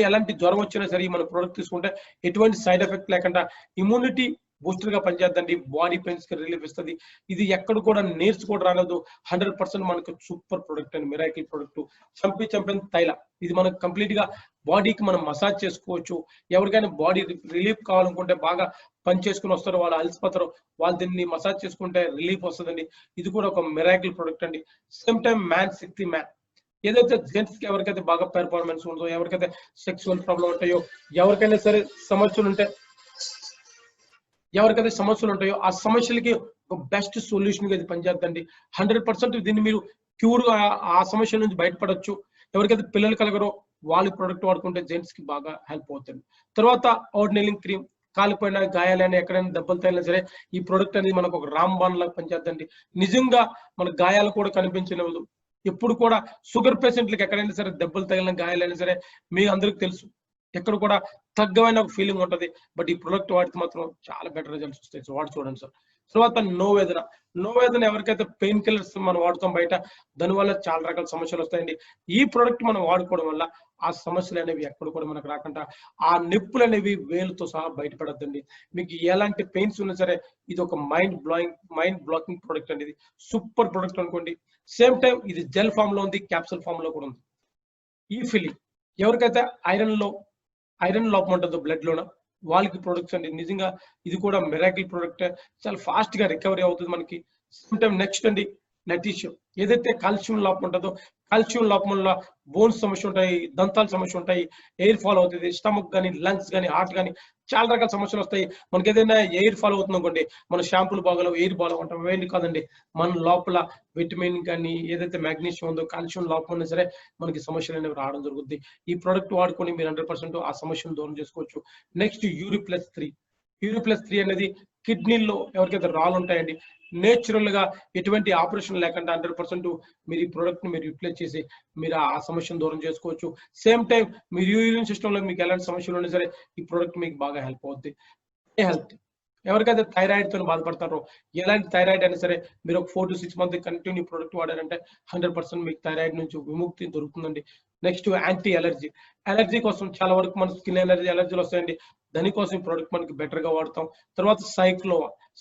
ఎలాంటి జ్వరం వచ్చినా సరే మన ప్రోడక్ట్ తీసుకుంటే ఎటువంటి సైడ్ ఎఫెక్ట్ లేకుండా ఇమ్యూనిటీ బూస్టర్ గా పనిచేద్దండి. బాడీ పెయిన్స్ కి రిలీఫ్ ఇస్తుంది. ఇది ఎక్కడ కూడా నీర్స్ కూడా రాలేదు. 100% మనకు సూపర్ ప్రొడక్ట్ అండి, మిరాకిల్ ప్రొడక్ట్. చంపిన తైల, ఇది మనకు కంప్లీట్ గా బాడీకి మనం మసాజ్ చేసుకోవచ్చు. ఎవరికైనా బాడీ రిలీఫ్ కావాలనుకుంటే, బాగా పని చేసుకుని వస్తారు వాళ్ళు అలసిపోతారు, వాళ్ళు దీన్ని మసాజ్ చేసుకుంటే రిలీఫ్ వస్తుందండి. ఇది కూడా ఒక మిరాకిల్ ప్రొడక్ట్ అండి. సేమ్ టైం శక్తి మ్యాన్. ఏదైతే జెంట్స్ కి ఎవరికైతే బాగా పెర్ఫార్మెన్స్ ఉందో, ఎవరికైతే సెక్సువల్ ప్రాబ్లం ఉంటాయో, ఎవరికైనా సరే సమస్యలు ఉంటాయో ఆ సమస్యలకి ఒక బెస్ట్ సొల్యూషన్ గా ఇది పనిచేద్దండి. 100% దీన్ని మీరు క్యూర్ గా ఆ సమస్యల నుంచి బయటపడవచ్చు. ఎవరికైతే పిల్లలు కలగరో వాళ్ళు ప్రొడక్ట్ వాడుకుంటే జెంట్స్ కి బాగా హెల్ప్ అవుతుంది. తర్వాత అవుట్నైలింగ్ క్రీమ్. కాలిపోయినా, గాయాలైనా, ఎక్కడైనా దెబ్బలు తగిలినా సరే ఈ ప్రొడక్ట్ అనేది మనకు ఒక రాంబాన్ లాగా పనిచేద్దండి. నిజంగా మన గాయాలు కూడా కనిపించలేదు. ఎప్పుడు కూడా షుగర్ పేషెంట్లకు ఎక్కడైనా సరే దెబ్బలు తగిలిన, గాయాలైనా సరే మీ అందరికి తెలుసు ఎక్కడ కూడా తగ్గమైన ఒక ఫీలింగ్ ఉంటది. బట్ ఈ ప్రొడక్ట్ వాడితే మాత్రం చాలా బెటర్ రిజల్ట్స్ వస్తాయి. సో వాడు చూడండి సార్. తర్వాత నోవేదన ఎవరికైతే పెయిన్ కిల్లర్స్ మనం వాడుతాం బయట, దానివల్ల చాలా రకాల సమస్యలు వస్తాయండి. ఈ ప్రోడక్ట్ మనం వాడుకోవడం వల్ల ఆ సమస్యలు అనేవి ఎక్కడ కూడా మనకు రాకుండా, ఆ నొప్పులు అనేవి వేలుతో సహా బయటపడద్దండి. మీకు ఎలాంటి పెయిన్స్ ఉన్నా సరే ఇది ఒక మైండ్ బ్లాకింగ్ ప్రోడక్ట్ అండి. ఇది సూపర్ ప్రోడక్ట్ అనుకోండి. సేమ్ టైం ఇది జెల్ ఫామ్ లో ఉంది, క్యాప్సూల్ ఫామ్ లో కూడా ఉంది. ఈ ఫిలింగ్ ఎవరికైతే ఐరన్ లోపం ఉంటుందో బ్లడ్ లోన, వాళ్ళకి ప్రొడక్ట్స్ అండి. నిజంగా ఇది కూడా మిరాకిల్ ప్రొడక్ట్, చాలా ఫాస్ట్ గా రికవరీ అవుతుంది మనకి. సేమ్ టైం నెక్స్ట్ అండి నెటిషియం. ఏదైతే కాల్షియం లోపం ఉంటుందో, కాల్షియం లోపం వల్ల బోన్స్ సమస్య ఉంటాయి, దంతాల సమస్య ఉంటాయి, ఎయిర్ ఫాల్ అవుతుంది, స్టమక్ కానీ, లంగ్స్ కానీ, హార్ట్ కానీ చాలా రకాల సమస్యలు వస్తాయి. మనకి ఏదైనా ఎయిర్ ఫాల్ అవుతుంది అనుకోండి, మన షాంపూలు బాగలేవు, ఎయిర్ బాగా ఉంటాం, వేడి కాదండి, మన లోపల విటమిన్ కానీ ఏదైతే మాగ్నీషియం ఉందో, కాల్షియం లోపం ఉన్నా సరే మనకి సమస్యలు అనేవి రావడం జరుగుతుంది. ఈ ప్రోడక్ట్ వాడుకొని మీరు 100% ఆ సమస్యను దూరం చేసుకోవచ్చు. నెక్స్ట్ యూరి+3 అనేది కిడ్నీల్లో ఎవరికైతే రాళ్ళు ఉంటాయండి, నేచురల్ గా ఎటువంటి ఆపరేషన్ లేకుండా 100% మీరు ఈ ప్రోడక్ట్ ని మీరు యూటిలైజ్ చేసి మీరు ఆ సమస్యను దూరం చేసుకోవచ్చు. సేమ్ టైం మీరు యూరిన్ సిస్టమ్ లో మీకు ఎలాంటి సమస్యలు ఉన్నా సరే ఈ ప్రోడక్ట్ మీకు బాగా హెల్ప్ అవుద్ది. హెల్త్ ఎవరికైతే థైరాయిడ్ తో బాధపడతారో, ఎలాంటి థైరాయిడ్ అయినా సరే మీరు ఒక 4 to 6 months కంటిన్యూ ప్రోడక్ట్ వాడారంటే 100% మీకు థైరాయిడ్ నుంచి విముక్తి దొరుకుతుందండి. నెక్స్ట్ యాంటీ అలర్జీ కోసం చాలా వరకు మన స్కిన్ అలర్జీలు వస్తాయండి. దానికోసం ఈ ప్రోడక్ట్ మనకి బెటర్ గా వాడతాం. తర్వాత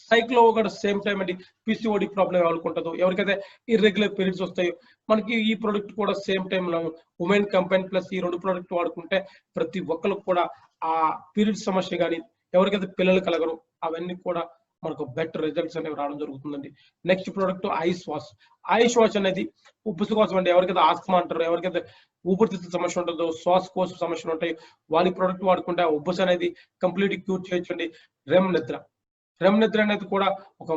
సైక్లోవా కూడా సేమ్ టైం అండి. పిసిఓడి ప్రాబ్లం ఎవరికి ఉంటుందో, ఎవరికైతే ఇర్రెగ్యులర్ పీరియడ్స్ వస్తాయో, మనకి ఈ ప్రోడక్ట్ కూడా సేమ్ టైం లో ఉమెన్ కంపెనీ ప్లస్ ఈ 2 ప్రోడక్ట్ వాడుకుంటే ప్రతి ఒక్కరికి కూడా ఆ పీరియడ్ సమస్య కానీ, ఎవరికైతే పిల్లలు కలగరు అవన్నీ కూడా మనకు బెటర్ రిజల్ట్స్ అనేవి రావడం జరుగుతుందండి. నెక్స్ట్ ప్రోడక్ట్ ఐస్ వాష్ అనేది ఉబ్బసు కోసం అండి. ఎవరికైతే ఆస్తమా అంటారో, ఎవరికైతే ఊపిరితిత్తుల సమస్య ఉంటుందో, శ్వాసకోశ సమస్యలు ఉంటాయి, వాళ్ళ ప్రోడక్ట్ వాడుకుంటే ఆ ఉబ్బసు అనేది కంప్లీట్ క్యూర్ చేయొచ్చండి. రెమ్ నిద్ర అనేది కూడా ఒక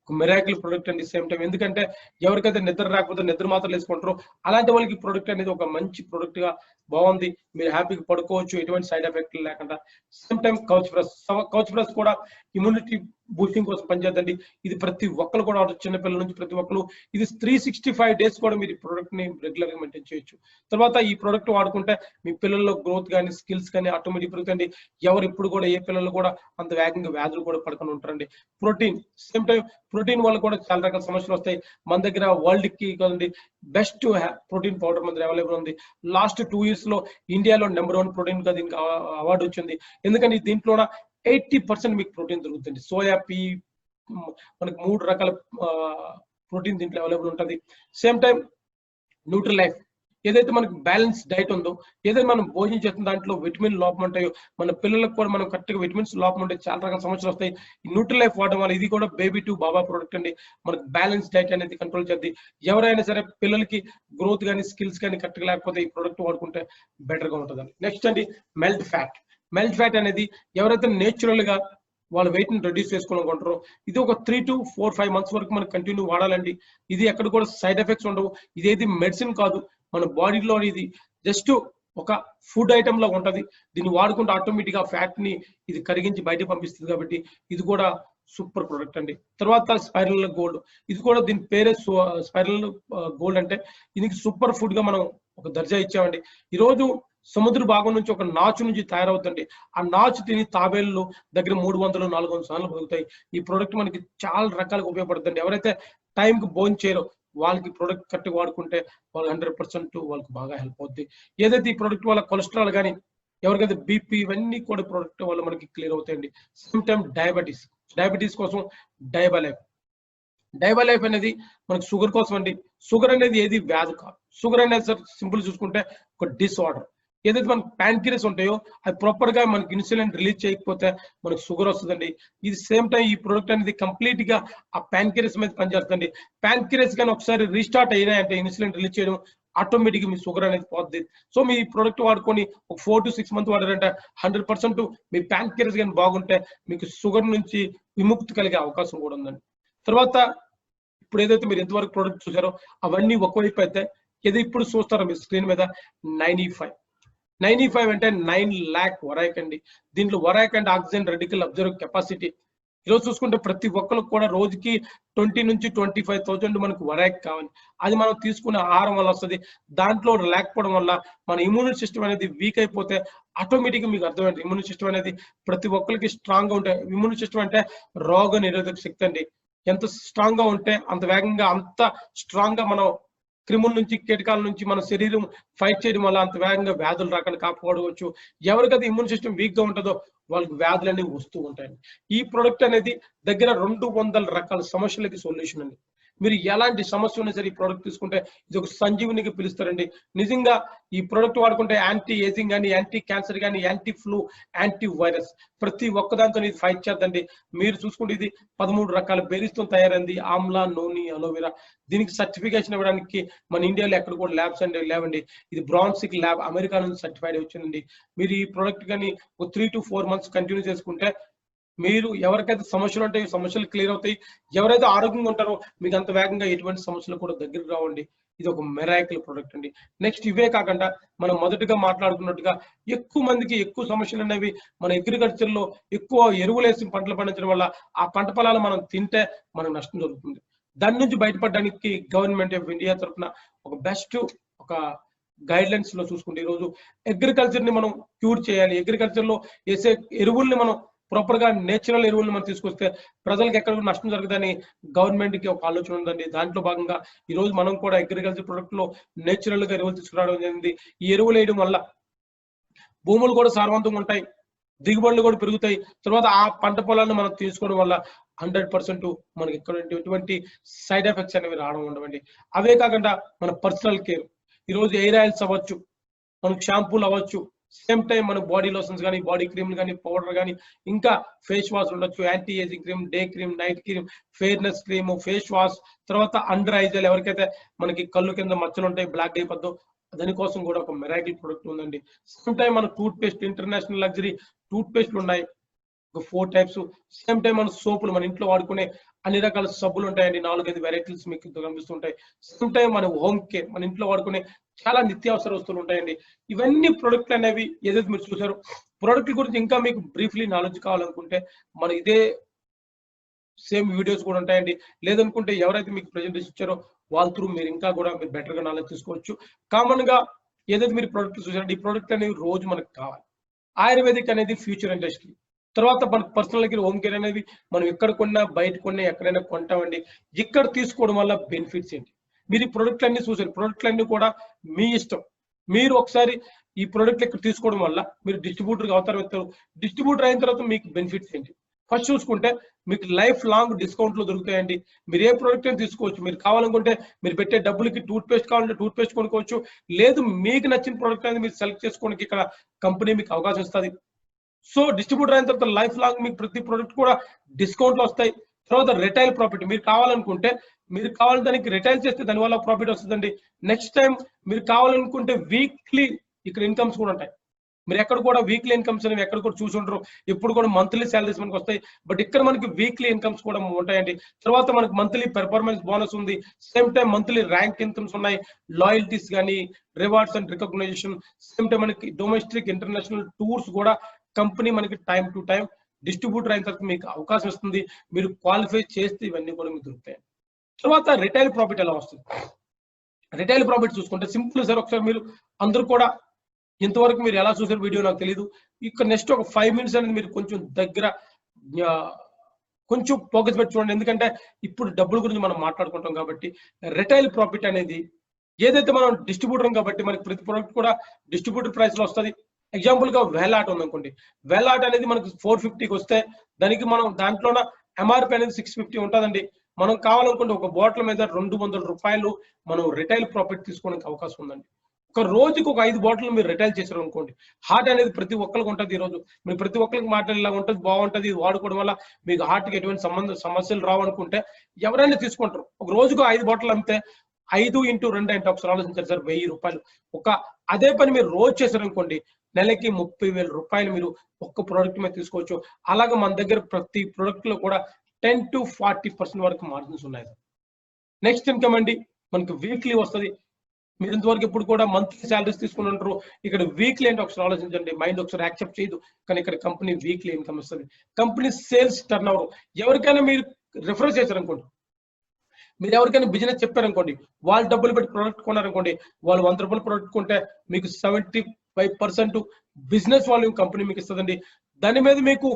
మిరాకిల్ ప్రొడక్ట్ అండి. సేమ్ టైం ఎందుకంటే ఎవరికైతే నిద్ర రాకపోతే నిద్ర మాత్రం వేసుకుంటారో అలాంటి వాళ్ళకి ప్రొడక్ట్ అనేది ఒక మంచి ప్రొడక్ట్ గా బాగుంది. మీరు హ్యాపీగా పడుకోవచ్చు ఎటువంటి సైడ్ ఎఫెక్ట్ లేకుండా. సేమ్ టైం కౌచ్ బ్రష్ కూడా ఇమ్యూనిటీ బూస్టింగ్ కోసం పనిచేద్దండి. ఇది ప్రతి ఒక్కరు కూడా చిన్నపిల్లల నుంచి ప్రతి ఒక్కరు ఇది 365 days కూడా మీరు ఈ ప్రొడక్ట్ ని రెగ్యులర్ గా మెయింటైన్ చేయొచ్చు. తర్వాత ఈ ప్రొడక్ట్ వాడుకుంటే మీ పిల్లల్లో గ్రోత్ కానీ, స్కిల్స్ కానీ ఆటోమేటిక్ పెరుగుతుంది. ఎవరు ఇప్పుడు కూడా ఏ పిల్లలు కూడా అంత వేగంగా వ్యాధులు కూడా పడుకొని ఉంటారండి. సేమ్ టైం ప్రోటీన్ వల్ల కూడా చాలా రకాల సమస్యలు వస్తాయి. మన దగ్గర వరల్డ్ కి కదండి బెస్ట్ ప్రోటీన్ పౌడర్ మన దగ్గర అవైలబుల్ ఉంది. లాస్ట్ 2 years లో ఇండియాలో నెంబర్ 1 ప్రోటీన్ గా దీనికి అవార్డు వచ్చింది. ఎందుకంటే దీంట్లో 80% మీకు ప్రోటీన్ దొరుకుతుంది. సోయా పీ మనకి 3 రకాల ప్రోటీన్ దీంట్లో అవైలబుల్ ఉంటుంది. సేమ్ టైం న్యూట్రిలైఫ్ ఏదైతే మనకి బ్యాలెన్స్ డైట్ ఉందో, ఏదైతే మనం భోజనం చేస్తున్న దాంట్లో విటమిన్ లోపం ఉంటాయో, మన పిల్లలకు కూడా మనం కరెక్ట్గా విటమిన్స్ లోపం ఉంటే చాలా రకాల సమస్యలు వస్తాయి. ఈ న్యూట్రిలైఫ్ వాడడం వల్ల ఇది కూడా బేబీ టు బాబా ప్రోడక్ట్ అండి. మనకి బ్యాలెన్స్ డైట్ అనేది కంట్రోల్ చేద్ది. ఎవరైనా సరే పిల్లలకి గ్రోత్ కానీ, స్కిల్స్ కానీ కరెక్ట్గా లేకపోతే ఈ ప్రోడక్ట్ వాడుకుంటే బెటర్ గా ఉంటుందండి. నెక్స్ట్ అండి మెల్ట్ ఫ్యాట్ అనేది ఎవరైతే నేచురల్ గా వాళ్ళ వెయిట్ ని రెడ్యూస్ చేసుకోవాలనుకుంటారో ఇది ఒక 3 to 4-5 months వరకు మనం కంటిన్యూ వాడాలండి. ఇది ఎక్కడ కూడా సైడ్ ఎఫెక్ట్స్ ఉండవు. ఇదేది మెడిసిన్ కాదు, మన బాడీలో ఇది జస్ట్ ఒక ఫుడ్ ఐటమ్ లో ఉంటది. దీన్ని వాడుకుంటే ఆటోమేటిక్ గా ఫ్యాట్ ని ఇది కరిగించి బయటకు పంపిస్తుంది. కాబట్టి ఇది కూడా సూపర్ ప్రొడక్ట్ అండి. తర్వాత స్పైరల్ గోల్డ్, ఇది కూడా దీని పేరే స్పైరల్ గోల్డ్. అంటే దీనికి సూపర్ ఫుడ్ గా మనం ఒక దర్జా ఇచ్చామండి. ఈరోజు సముద్ర భాగం నుంచి ఒక నాచు నుంచి తయారవుతుంది. ఆ నాచు తిని తాబేళ్ళు దగ్గర 300-400 సార్లు బతుకుతాయి. ఈ ప్రోడక్ట్ మనకి చాలా రకాలుగా ఉపయోగపడుతుంది. ఎవరైతే టైంకి భోజనం చేయరో వాళ్ళకి ప్రోడక్ట్ కరెక్ట్ వాడుకుంటే వాళ్ళు 100% వాళ్ళకి బాగా హెల్ప్ అవుతుంది. ఏదైతే ఈ ప్రోడక్ట్ వల్ల కొలెస్ట్రాల్ కానీ, ఎవరికైతే బీపీ ఇవన్నీ కూడా ప్రోడక్ట్ వల్ల మనకి క్లియర్ అవుతాయండి. సేమ్ టైం డయాబెటీస్ కోసం డైబలైఫ్ అనేది మనకి షుగర్ కోసం అండి. షుగర్ అనేది ఏది వ్యాధి కాదు. షుగర్ అనేది సార్ సింపుల్ చూసుకుంటే ఒక డిసార్డర్. ఏదైతే మనకి ప్యాంక్రియస్ ఉంటాయో అది ప్రాపర్ గా మనకి ఇన్సులిన్ రిలీజ్ చేయకపోతే మనకు షుగర్ వస్తుందండి. ఇది సేమ్ టైం ఈ ప్రోడక్ట్ అనేది కంప్లీట్ గా ఆ ప్యాంక్రియస్ మీద పనిచేస్తుంది. ప్యాంక్రియస్ కానీ ఒకసారి రీస్టార్ట్ అయినాయంటే ఇన్సులిన్ రిలీజ్ చేయడం ఆటోమేటిక్ మీ షుగర్ అనేది పోతుంది. సో మీ ప్రోడక్ట్ వాడుకొని ఒక 4 to 6 months వాడారంటే 100% మీ ప్యాంక్రియస్ కానీ బాగుంటే మీకు షుగర్ నుంచి విముక్తి కలిగే అవకాశం కూడా ఉందండి. తర్వాత ఇప్పుడు ఏదైతే మీరు ఎంతవరకు ప్రోడక్ట్ చూసారో అవన్నీ ఒకవైపు అయితే ఏదో ఇప్పుడు చూస్తారో మీ స్క్రీన్ మీద 95 అంటే 9 lakh వరాక్ అండి. దీంట్లో వరాక్ అంటే ఆక్సిజన్ రెడికల్ అబ్జర్వ్ కెపాసిటీ ఈరోజు చూసుకుంటే ప్రతి ఒక్కరికి కూడా రోజుకి 20 నుంచి 25,000 మనకు వరాక్ కావాలి. అది మనం తీసుకునే ఆహారం వల్ల వస్తుంది. దాంట్లో లేకపోవడం వల్ల మన ఇమ్యూన్ సిస్టమ్ అనేది వీక్ అయిపోతే ఆటోమేటిక్గా మీకు అర్థమైంది ఇమ్యూన్ సిస్టమ్ అనేది ప్రతి ఒక్కరికి స్ట్రాంగ్ గా ఉంటాయి. ఇమ్యూన్ సిస్టమ్ అంటే రోగ నిరోధక శక్తి అండి. ఎంత స్ట్రాంగ్ గా ఉంటే అంత వేగంగా అంత స్ట్రాంగ్ గా మనం క్రిముల నుంచి కీటకాల నుంచి మన శరీరం ఫైట్ చేయడం వల్ల అంత వేగంగా వ్యాధులు రాకుండా కాపాడుకోవచ్చు. ఎవరికైతే ఇమ్యూన్ సిస్టమ్ వీక్ గా ఉంటుందో వాళ్ళకి వ్యాధులు అనేవి వస్తూ ఉంటాయి. ఈ ప్రొడక్ట్ అనేది దగ్గర 200 రకాల సమస్యలకి సొల్యూషన్ అండి. మీరు ఎలాంటి సమస్య ఉన్నా సరే ఈ ప్రోడక్ట్ తీసుకుంటే ఇది ఒక సంజీవినికి పిలుస్తారండి. నిజంగా ఈ ప్రోడక్ట్ వాడుకుంటే యాంటీ ఏజింగ్ కానీ, యాంటీ క్యాన్సర్ కానీ, యాంటీ ఫ్లూ, యాంటీ వైరస్ ప్రతి ఒక్కదాంతో ఇది ఫైట్ చేద్దండి. మీరు చూసుకుంటే ఇది 13 రకాల బెర్రీస్ తో తయారైంది. ఆమ్లా, నూనె, అలోవెరా. దీనికి సర్టిఫికేషన్ ఇవ్వడానికి మన ఇండియాలో ఎక్కడ కూడా ల్యాబ్స్ అంటే లేవండి. ఇది బ్రాన్సిక్ ల్యాబ్ అమెరికా నుంచి సర్టిఫైడ్ వచ్చిందండి. మీరు ఈ ప్రోడక్ట్ కానీ ఒక 3 to 4 months కంటిన్యూ చేసుకుంటే మీరు ఎవరికైతే సమస్యలు ఉంటాయో సమస్యలు క్లియర్ అవుతాయి. ఎవరైతే ఆరోగ్యంగా ఉంటారో మీకు అంత వేగంగా ఎటువంటి సమస్యలు కూడా దగ్గరికి రావండి. ఇది ఒక మెరాకిల్ ప్రొడక్ట్ అండి. నెక్స్ట్ ఇవే కాకుండా మనం మొదటగా మాట్లాడుకున్నట్టుగా ఎక్కువ మందికి ఎక్కువ సమస్యలు అనేవి మన అగ్రికల్చర్ లో ఎక్కువ ఎరువులు వేసి పంటలు పండించడం వల్ల ఆ పంట పొలాలు మనం తింటే మనకు నష్టం జరుగుతుంది. దాని నుంచి బయటపడడానికి గవర్నమెంట్ ఆఫ్ ఇండియా తరఫున ఒక బెస్ట్ ఒక గైడ్ లైన్స్ లో చూసుకుంటే ఈరోజు అగ్రికల్చర్ ని మనం క్యూర్ చేయాలి. అగ్రికల్చర్ లో వేసే ఎరువుల్ని మనం ప్రాపర్ గా నేచురల్ ఎరువులు మనం తీసుకొస్తే ప్రజలకు ఎక్కడ నష్టం జరగదని గవర్నమెంట్ కి ఒక ఆలోచన ఉందండి. దాంట్లో భాగంగా ఈ రోజు మనం కూడా అగ్రికల్చర్ ప్రొడక్ట్ లో నేచురల్ గా ఎరువులు తీసుకురావడం జరిగింది. ఈ ఎరువులు వేయడం వల్ల భూములు కూడా సారవంతంగా ఉంటాయి, దిగుబడులు కూడా పెరుగుతాయి. తర్వాత ఆ పంట పొలాలను మనం తీసుకోవడం వల్ల 100% మనకి ఎటువంటి సైడ్ ఎఫెక్ట్స్ అనేవి రావడం ఉండవండి. అవే కాకుండా మన పర్సనల్ కేర్ ఈరోజు ఎయిర్ ఆయిల్స్ అవ్వచ్చు, మనకు షాంపూలు అవ్వచ్చు, సేమ్ టైం మన బాడీ లోషన్స్ కానీ, బాడీ క్రీమ్లు కానీ, పౌడర్ కానీ, ఇంకా ఫేస్ వాష్ ఉండొచ్చు, anti ageing cream, day cream, night cream, fairness cream, face wash, తర్వాత అండర్ ఐ జెల్. ఎవరికైతే మనకి కళ్ళు కింద మచ్చలు ఉంటాయి, బ్లాక్ అయిపోద్దు, దానికోసం కూడా ఒక మెరాకిల్ ప్రొడక్ట్ ఉందండి. సేమ్ టైం మన టూత్ పేస్ట్, ఇంటర్నేషనల్ లగ్జరీ టూత్ పేస్ట్లు ఉన్నాయి, ఒక 4 types. సేమ్ టైం మన సోపులు, మన ఇంట్లో వాడుకునే అన్ని రకాల సబ్బులు ఉంటాయండి, 4-5 వెరైటీస్ మీకు కనిపిస్తుంటాయి. సేమ్ టైం మన హోమ్ కేర్, మన ఇంట్లో వాడుకునే చాలా నిత్యావసర వస్తువులు ఉంటాయండి. ఇవన్నీ ప్రొడక్ట్లు అనేవి ఏదైతే మీరు చూసారో, ప్రొడక్ట్ గురించి ఇంకా మీకు బ్రీఫ్లీ నాలెడ్జ్ కావాలనుకుంటే మన ఇదే సేమ్ వీడియోస్ కూడా ఉంటాయండి. లేదనుకుంటే ఎవరైతే మీకు ప్రెజెంటేషన్ ఇచ్చారో వాళ్ళ త్రూ మీరు ఇంకా కూడా మీరు బెటర్ గా నాలెడ్జ్ తీసుకోవచ్చు. కామన్ గా ఏదైతే మీరు ప్రొడక్ట్ చూసారంటే ఈ ప్రొడక్ట్ అనేవి రోజు మనకు కావాలి. ఆయుర్వేదిక్ అనేది ఫ్యూచర్ ఇండస్ట్రీ. తర్వాత మన పర్సనల్ దగ్గర హోమ్ కేర్ అనేది మనం ఎక్కడ కొన్నా, బయట కొన్నా, ఎక్కడైనా కొంటామండి. ఇక్కడ తీసుకోవడం వల్ల బెనిఫిట్స్ ఏంటి? మీరు ఈ ప్రొడక్ట్లు అన్ని చూసారు, ప్రొడక్ట్లు అన్ని కూడా మీ ఇష్టం. మీరు ఒకసారి ఈ ప్రొడక్ట్ ఇక్కడ తీసుకోవడం వల్ల మీరు డిస్ట్రిబ్యూటర్గా అవుతారు. డిస్ట్రిబ్యూటర్ అయిన తర్వాత మీకు బెనిఫిట్స్ ఏంటి? ఫస్ట్ చూసుకుంటే మీకు లైఫ్ లాంగ్ డిస్కౌంట్లు దొరుకుతాయండి. మీరు ఏ ప్రొడక్ట్ అయినా తీసుకోవచ్చు. మీరు కావాలనుకుంటే మీరు పెట్టే డబ్బులకి టూత్ పేస్ట్ కావాలంటే టూత్ పేస్ట్ కొనుక్కోవచ్చు. లేదు మీకు నచ్చిన ప్రొడక్ట్ అనేది మీరు సెలెక్ట్ చేసుకోవడానికి ఇక్కడ కంపెనీ మీకు అవకాశం ఇస్తుంది. సో డిస్ట్రిబ్యూటర్ అయిన తర్వాత లైఫ్ లాంగ్ మీకు ప్రతి ప్రొడక్ట్ కూడా డిస్కౌంట్లు వస్తాయి. తర్వాత రిటైల్ ప్రాఫిట్, మీరు కావాలనుకుంటే మీరు కావాలని దానికి రిటైల్ చేస్తే దానివల్ల ప్రాఫిట్ వస్తుందండి. నెక్స్ట్ టైం మీరు కావాలనుకుంటే వీక్లీ ఇక్కడ ఇన్కమ్స్ కూడా ఉంటాయి. మీరు ఎక్కడ కూడా వీక్లీ ఇన్కమ్స్ అనేవి ఎక్కడ కూడా చూసి ఉంటారు. ఇప్పుడు కూడా మంత్లీ శాలరీస్ మనకు వస్తాయి, బట్ ఇక్కడ మనకి వీక్లీ ఇన్కమ్స్ కూడా ఉంటాయండి. తర్వాత మనకి మంత్లీ పెర్ఫార్మెన్స్ బోనస్ ఉంది. Same time monthly rank incomes ఉన్నాయి, లాయల్టీస్ కానీ, rewards and recognition. Same time మనకి డొమెస్టిక్, ఇంటర్నేషనల్ టూర్స్ కూడా కంపెనీ మనకి టైం టు టైం డిస్ట్రిబ్యూటర్ అయిన తర్వాత మీకు అవకాశం ఇస్తుంది. మీరు క్వాలిఫై చేస్తే ఇవన్నీ కూడా మీకు దొరుకుతాయి. తర్వాత రిటైల్ ప్రాఫిట్ ఎలా వస్తుంది? రిటైల్ ప్రాఫిట్ చూసుకుంటే సింపుల్ సార్. ఒకసారి మీరు అందరూ కూడా ఇంతవరకు మీరు ఎలా చూసారు వీడియో నాకు తెలియదు. ఇక్కడ నెక్స్ట్ ఒక 5 minutes అనేది మీరు కొంచెం దగ్గర కొంచెం ఫోకస్ పెట్టి చూడండి. ఎందుకంటే ఇప్పుడు డబ్బుల గురించి మనం మాట్లాడుకుంటాం కాబట్టి రిటైల్ ప్రాఫిట్ అనేది ఏదైతే మనం డిస్ట్రిబ్యూటర్ కాబట్టి మనకి ప్రతి ప్రోడక్ట్ కూడా డిస్ట్రిబ్యూటర్ ప్రైస్ లో వస్తుంది. ఎగ్జాంపుల్ గా వేలాట్ ఉందనుకోండి, వేలాట్ అనేది మనకి 450కి వస్తే దానికి మనం దాంట్లోన ఎంఆర్పి అనేది 650 ఉంటుందండి. మనం కావాలనుకుంటే ఒక బాటిల్ మీద 200 రూపాయలు మనం రిటైల్ ప్రాఫిట్ తీసుకోవడానికి అవకాశం ఉందండి. ఒక రోజుకి ఒక 5 బాటిల్ మీరు రిటైల్ చేశారు అనుకోండి, హార్ట్ అనేది ప్రతి ఒక్కరికి ఉంటుంది. ఈ రోజు మీరు ప్రతి ఒక్కరికి మాట్లాడేలా ఉంటుంది, బాగుంటుంది. ఇది వాడుకోవడం వల్ల మీకు హార్ట్కి ఎటువంటి సమస్యలు రావనుకుంటే ఎవరైనా తీసుకుంటారు. ఒక రోజుకు 5 బాటిల్ అమ్మితే 5 × 2 అంటే ఒకసారి ఆలోచించారు సార్, 1000 రూపాయలు. అదే పని మీరు రోజు చేశారు అనుకోండి, నెలకి 30,000 రూపాయలు మీరు ఒక్క ప్రోడక్ట్ మీద తీసుకోవచ్చు. అలాగే మన దగ్గర ప్రతి ప్రోడక్ట్ లో కూడా 10 to 40% వరకు మార్జిన్స్ ఉన్నాయి. నెక్స్ట్ ఇన్కమ్ అండి మనకి వీక్లీ వస్తుంది. మీరు ఇంతవరకు ఎప్పుడు కూడా మంత్లీ శాలరీస్ తీసుకుని ఉంటారు. ఇక్కడ వీక్లీ అంటే ఒకసారి ఆలోచించండి. మైండ్ ఒకసారి యాక్సెప్ట్ చేయదు, కానీ ఇక్కడ కంపెనీ వీక్లీ ఇన్కమ్ ఇస్తుంది. కంపెనీ సేల్స్ టర్న్ ఓవర్, ఎవరికైనా మీరు రిఫర్ చేశారనుకోండి, మీరు ఎవరికైనా బిజినెస్ చెప్పారనుకోండి, వాళ్ళు డబ్బులు పెట్టి ప్రోడక్ట్ కొన్నారనుకోండి, వాళ్ళు 100 రూపాయలు ప్రోడక్ట్ కొంటే మీకు 75% బిజినెస్ వాల్యూమ్ కంపెనీ మీకు ఇస్తుందండి. దాని మీద మీకు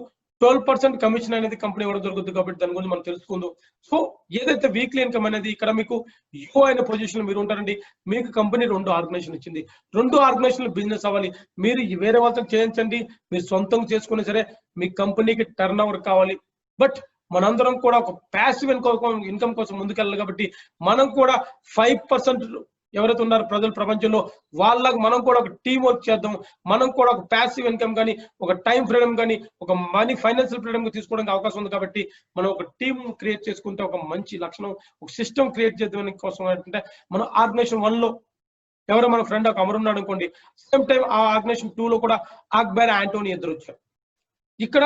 12% కమిషన్ అనేది కంపెనీ ఇవ్వడం జరుగుతుంది. కాబట్టి దాని గురించి మనం తెలుసుకుందాం. సో ఏదైతే వీక్లీ ఇన్కమ్ అనేది ఇక్కడ మీకు యూ అయిన పొజిషన్ మీరు ఉంటారండి. మీకు కంపెనీ 2 ఆర్గనైజేషన్ ఇచ్చింది. 2 ఆర్గనైజేషన్ బిజినెస్ అవ్వాలి. మీరు వేరే వాళ్ళతో చేయించండి, మీరు సొంతంగా చేసుకునే సరే మీ కంపెనీకి టర్న్ ఓవర్ కావాలి. బట్ మనందరం కూడా ఒక ప్యాసివ్ ఇన్కమ్ కోసం ముందుకెళ్ళాలి. కాబట్టి మనం కూడా 5% ఎవరైతే ఉన్నారో ప్రజలు ప్రపంచంలో వాళ్ళకి మనం కూడా ఒక టీం వర్క్ చేద్దాం. మనం కూడా ఒక ప్యాసివ్ ఇన్కమ్ కానీ, ఒక టైం ఫ్రీడమ్ కానీ, ఒక మనీ ఫైనాన్షియల్ ఫ్రీడమ్ తీసుకోవడానికి అవకాశం ఉంది. కాబట్టి మనం ఒక టీం క్రియేట్ చేసుకుంటే ఒక మంచి లక్షణం, ఒక సిస్టమ్ క్రియేట్ చేద్దాం కోసం ఏంటంటే మనం ఆర్గనైజేషన్ 1 లో ఎవరో మన ఫ్రెండ్ ఒక అమరు ఉన్నాడు అనుకోండి, సేమ్ టైం ఆ ఆర్గనైజేషన్ 2 లో కూడా అక్బర్ ఆంటోనీ ఇద్దరు వచ్చారు. ఇక్కడ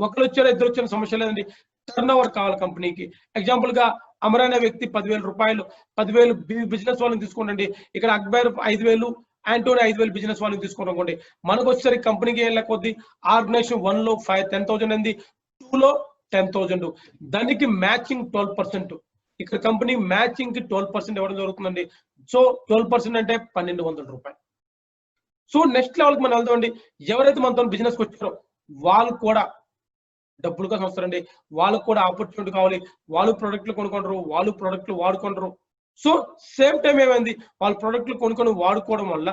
ఒకరు వచ్చారు ఇద్దరు వచ్చిన సమస్య లేదండి. టర్న్ ఓవర్ కావాలి కంపెనీకి. ఎగ్జాంపుల్ గా అమర్ అనే వ్యక్తి 10,000 రూపాయలు 10,000 బిజినెస్ వాళ్ళని తీసుకోండి. ఇక్కడ అక్బర్ 5,000, ఆంటోనీ 5,000 బిజినెస్ వాళ్ళని తీసుకోండి. మనకు వచ్చేసరికి కంపెనీకి ఏం లేకపోద్ది, ఆర్గనైజేషన్ 1 లో 10,000 అయింది, 2 లో 10,000. దానికి మ్యాచింగ్ 12%. ఇక్కడ కంపెనీ మ్యాచింగ్ కి 12% ఇవ్వడం జరుగుతుందండి. సో 12% అంటే 1,200 రూపాయలు. సో నెక్స్ట్ లెవెల్కి మనం వెళ్దామండి. ఎవరైతే మనతో బిజినెస్ వచ్చారో వాళ్ళు కూడా డబ్బులు కోసం వస్తారండి. వాళ్ళకు కూడా ఆపర్చునిటీ కావాలి. వాళ్ళు ప్రొడక్ట్లు కొనుక్కుంటారు, వాళ్ళు ప్రొడక్ట్లు వాడుకుంటారు. సో సేమ్ టైం ఏమైంది, వాళ్ళ ప్రొడక్ట్లు కొనుక్కొని వాడుకోవడం వల్ల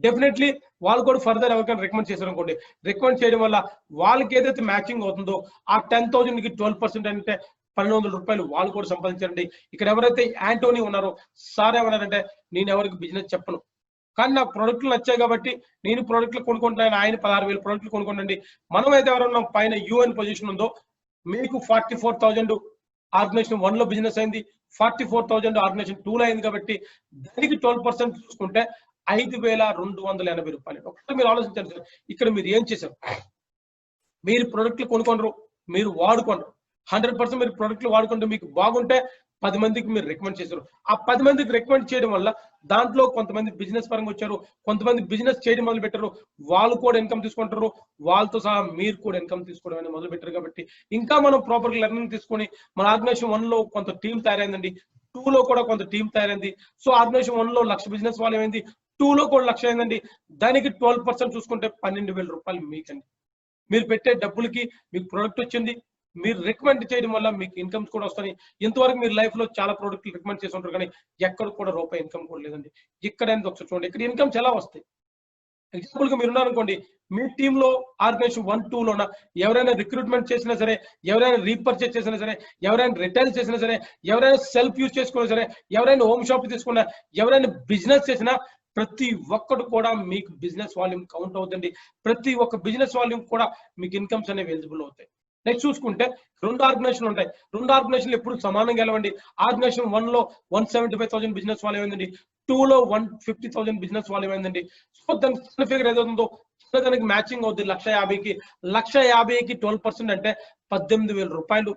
డెఫినెట్లీ వాళ్ళు కూడా ఫర్దర్ ఎవరికైనా రికమెండ్ చేశారు అనుకోండి, రికమెండ్ చేయడం వల్ల వాళ్ళకి ఏదైతే మ్యాచింగ్ అవుతుందో ఆ 10,000కి 12% అంటే 1,200 రూపాయలు వాళ్ళు కూడా సంపాదించారండి. ఇక్కడ ఎవరైతే ఆంటోనీ ఉన్నారో సార్ ఏమన్నారంటే, నేను ఎవరికి బిజినెస్ చెప్పను, కానీ నాకు ప్రొడక్ట్లు నచ్చాయి కాబట్టి నేను ప్రొడక్ట్లు కొనుక్కుంటాను. ఆయన 16,000 ప్రొడక్ట్లు కొనుక్కోండి. మనం అయితే ఎవరన్నా పైన యూఎన్ పొజిషన్ ఉందో మీకు 44,000 ఆర్గనైజేషన్ 1 లో బిజినెస్ అయింది, 44,000 ఆర్గనైజేషన్ 2 లో అయింది. కాబట్టి దానికి 12% చూసుకుంటే 5,280 రూపాయలు. ఒకసారి మీరు ఆలోచించండి సార్, ఇక్కడ మీరు ఏం చేశారు? మీరు ప్రొడక్ట్లు కొనుక్కోండి, మీరు వాడుకోండి. 100% మీరు ప్రొడక్ట్లు వాడుకుంటే మీకు బాగుంటే 10 మందికి మీరు రికమెండ్ చేశారు. ఆ 10 మందికి రికమెండ్ చేయడం వల్ల దాంట్లో కొంతమంది బిజినెస్ పరంగా వచ్చారు, కొంతమంది బిజినెస్ చేయడం మొదలు పెట్టారు, వాళ్ళు కూడా ఇన్కమ్ తీసుకుంటారు, వాళ్ళతో సహా మీరు కూడా ఇన్కమ్ తీసుకోవడం అనేది మొదలు పెట్టారు. కాబట్టి ఇంకా మనం ప్రాపర్ లెర్నింగ్ తీసుకొని మన ఆర్గనైజేషన్ 1 లో కొంత టీం తయారైందండి, 2 లో కూడా కొంత టీం తయారైంది. సో ఆర్గనైజేషన్ 1 లో 1,00,000 బిజినెస్ వాళ్ళు ఏమైంది, 2 లో కూడా 1,00,000 అయిందండి. దానికి 12% చూసుకుంటే 12,000 రూపాయలు మీకండి. మీరు పెట్టే డబ్బులకి మీకు ప్రొడక్ట్ వచ్చింది, మీరు రికమెండ్ చేయడం వల్ల మీకు ఇన్కమ్స్ కూడా వస్తాయి. ఇంతవరకు మీరు లైఫ్ లో చాలా ప్రొడక్ట్లు రికమెండ్ చేసి ఉంటారు, కానీ ఎక్కడ కూడా రూపాయి ఇన్కమ్ కూడా లేదండి. ఇక్కడ ఒకసారి చూడండి, ఇక్కడ ఇన్కమ్స్ ఎలా వస్తాయి. ఎగ్జాంపుల్ గా మీరు ఉన్నారనుకోండి, మీ టీమ్ లో ఆర్గనైజేషన్ 1, 2 లోన ఎవరైనా రిక్రూట్మెంట్ చేసినా సరే, ఎవరైనా రీపర్చేస్ చేసినా సరే, ఎవరైనా రిటైల్ చేసినా సరే, ఎవరైనా సెల్ఫ్ యూజ్ చేసుకున్నా సరే, ఎవరైనా హోమ్ షాప్ తీసుకున్నా, ఎవరైనా బిజినెస్ చేసినా ప్రతి ఒక్కటి కూడా మీకు బిజినెస్ వాల్యూమ్ కౌంట్ అవుతుంది. ప్రతి ఒక్క బిజినెస్ వాల్యూమ్ కూడా మీకు ఇన్కమ్స్ అనేవి ఎలిజిబుల్ అవుతాయి. నెక్స్ట్ చూసుకుంటే 2 ఆర్గనైజేషన్ ఉంటాయి. 2 ఆర్గనైజేషన్లు ఎప్పుడు సమానంగా వెళ్ళవండి. ఆర్గనైజేషన్ 1 లో 175,000 బిజినెస్ వాల్యూమ్ అయిందండి, 2 లో 150,000 బిజినెస్ వాల్యూమ్ అయిందండి. సో దానికి చిన్న ఫిగర్ ఏదవుతుందో దానికి మ్యాచింగ్ అవుతుంది. 1,50,000కి 1,50,000కి 12% అంటే 18,000 రూపాయలు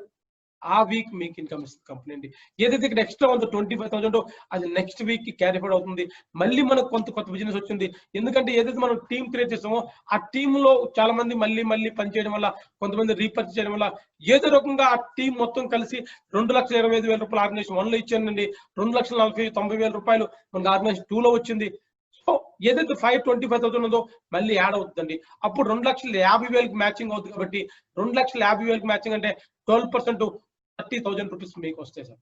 ఆ వీక్ మీకు ఇన్కమ్ ఇస్తుంది కంపెనీ అండి. ఏదైతే ఇక్కడ ఎక్స్ట్రా ఉందో 25,000 అది నెక్స్ట్ వీక్ కి క్యారీ ఫార్వర్డ్ అవుతుంది. మళ్ళీ మనకు కొత్త బిజినెస్ వచ్చింది. ఎందుకంటే ఏదైతే మనం టీం క్రియేట్ చేస్తామో ఆ టీమ్ లో చాలా మంది మళ్ళీ పనిచేయడం వల్ల, కొంతమంది రీపర్చేస్ చేయడం వల్ల ఏదో రకంగా ఆ టీం మొత్తం కలిసి 2,25,000 రూపాయలు ఆర్గనైజేషన్ 1 లో ఇచ్చానండి. 2,40,90,000 రూపాయలు మనకి ఆర్గనైజేషన్ 2 లో వచ్చింది. సో ఏదైతే 525,000 ఉందో మళ్ళీ యాడ్ అవుతుందండి. అప్పుడు 2,50,000కి మ్యాచింగ్ అవుతుంది. కాబట్టి 2,50,000కి మ్యాచింగ్ అంటే 12% 30,000 రూపీస్ మీకు వస్తాయి సార్.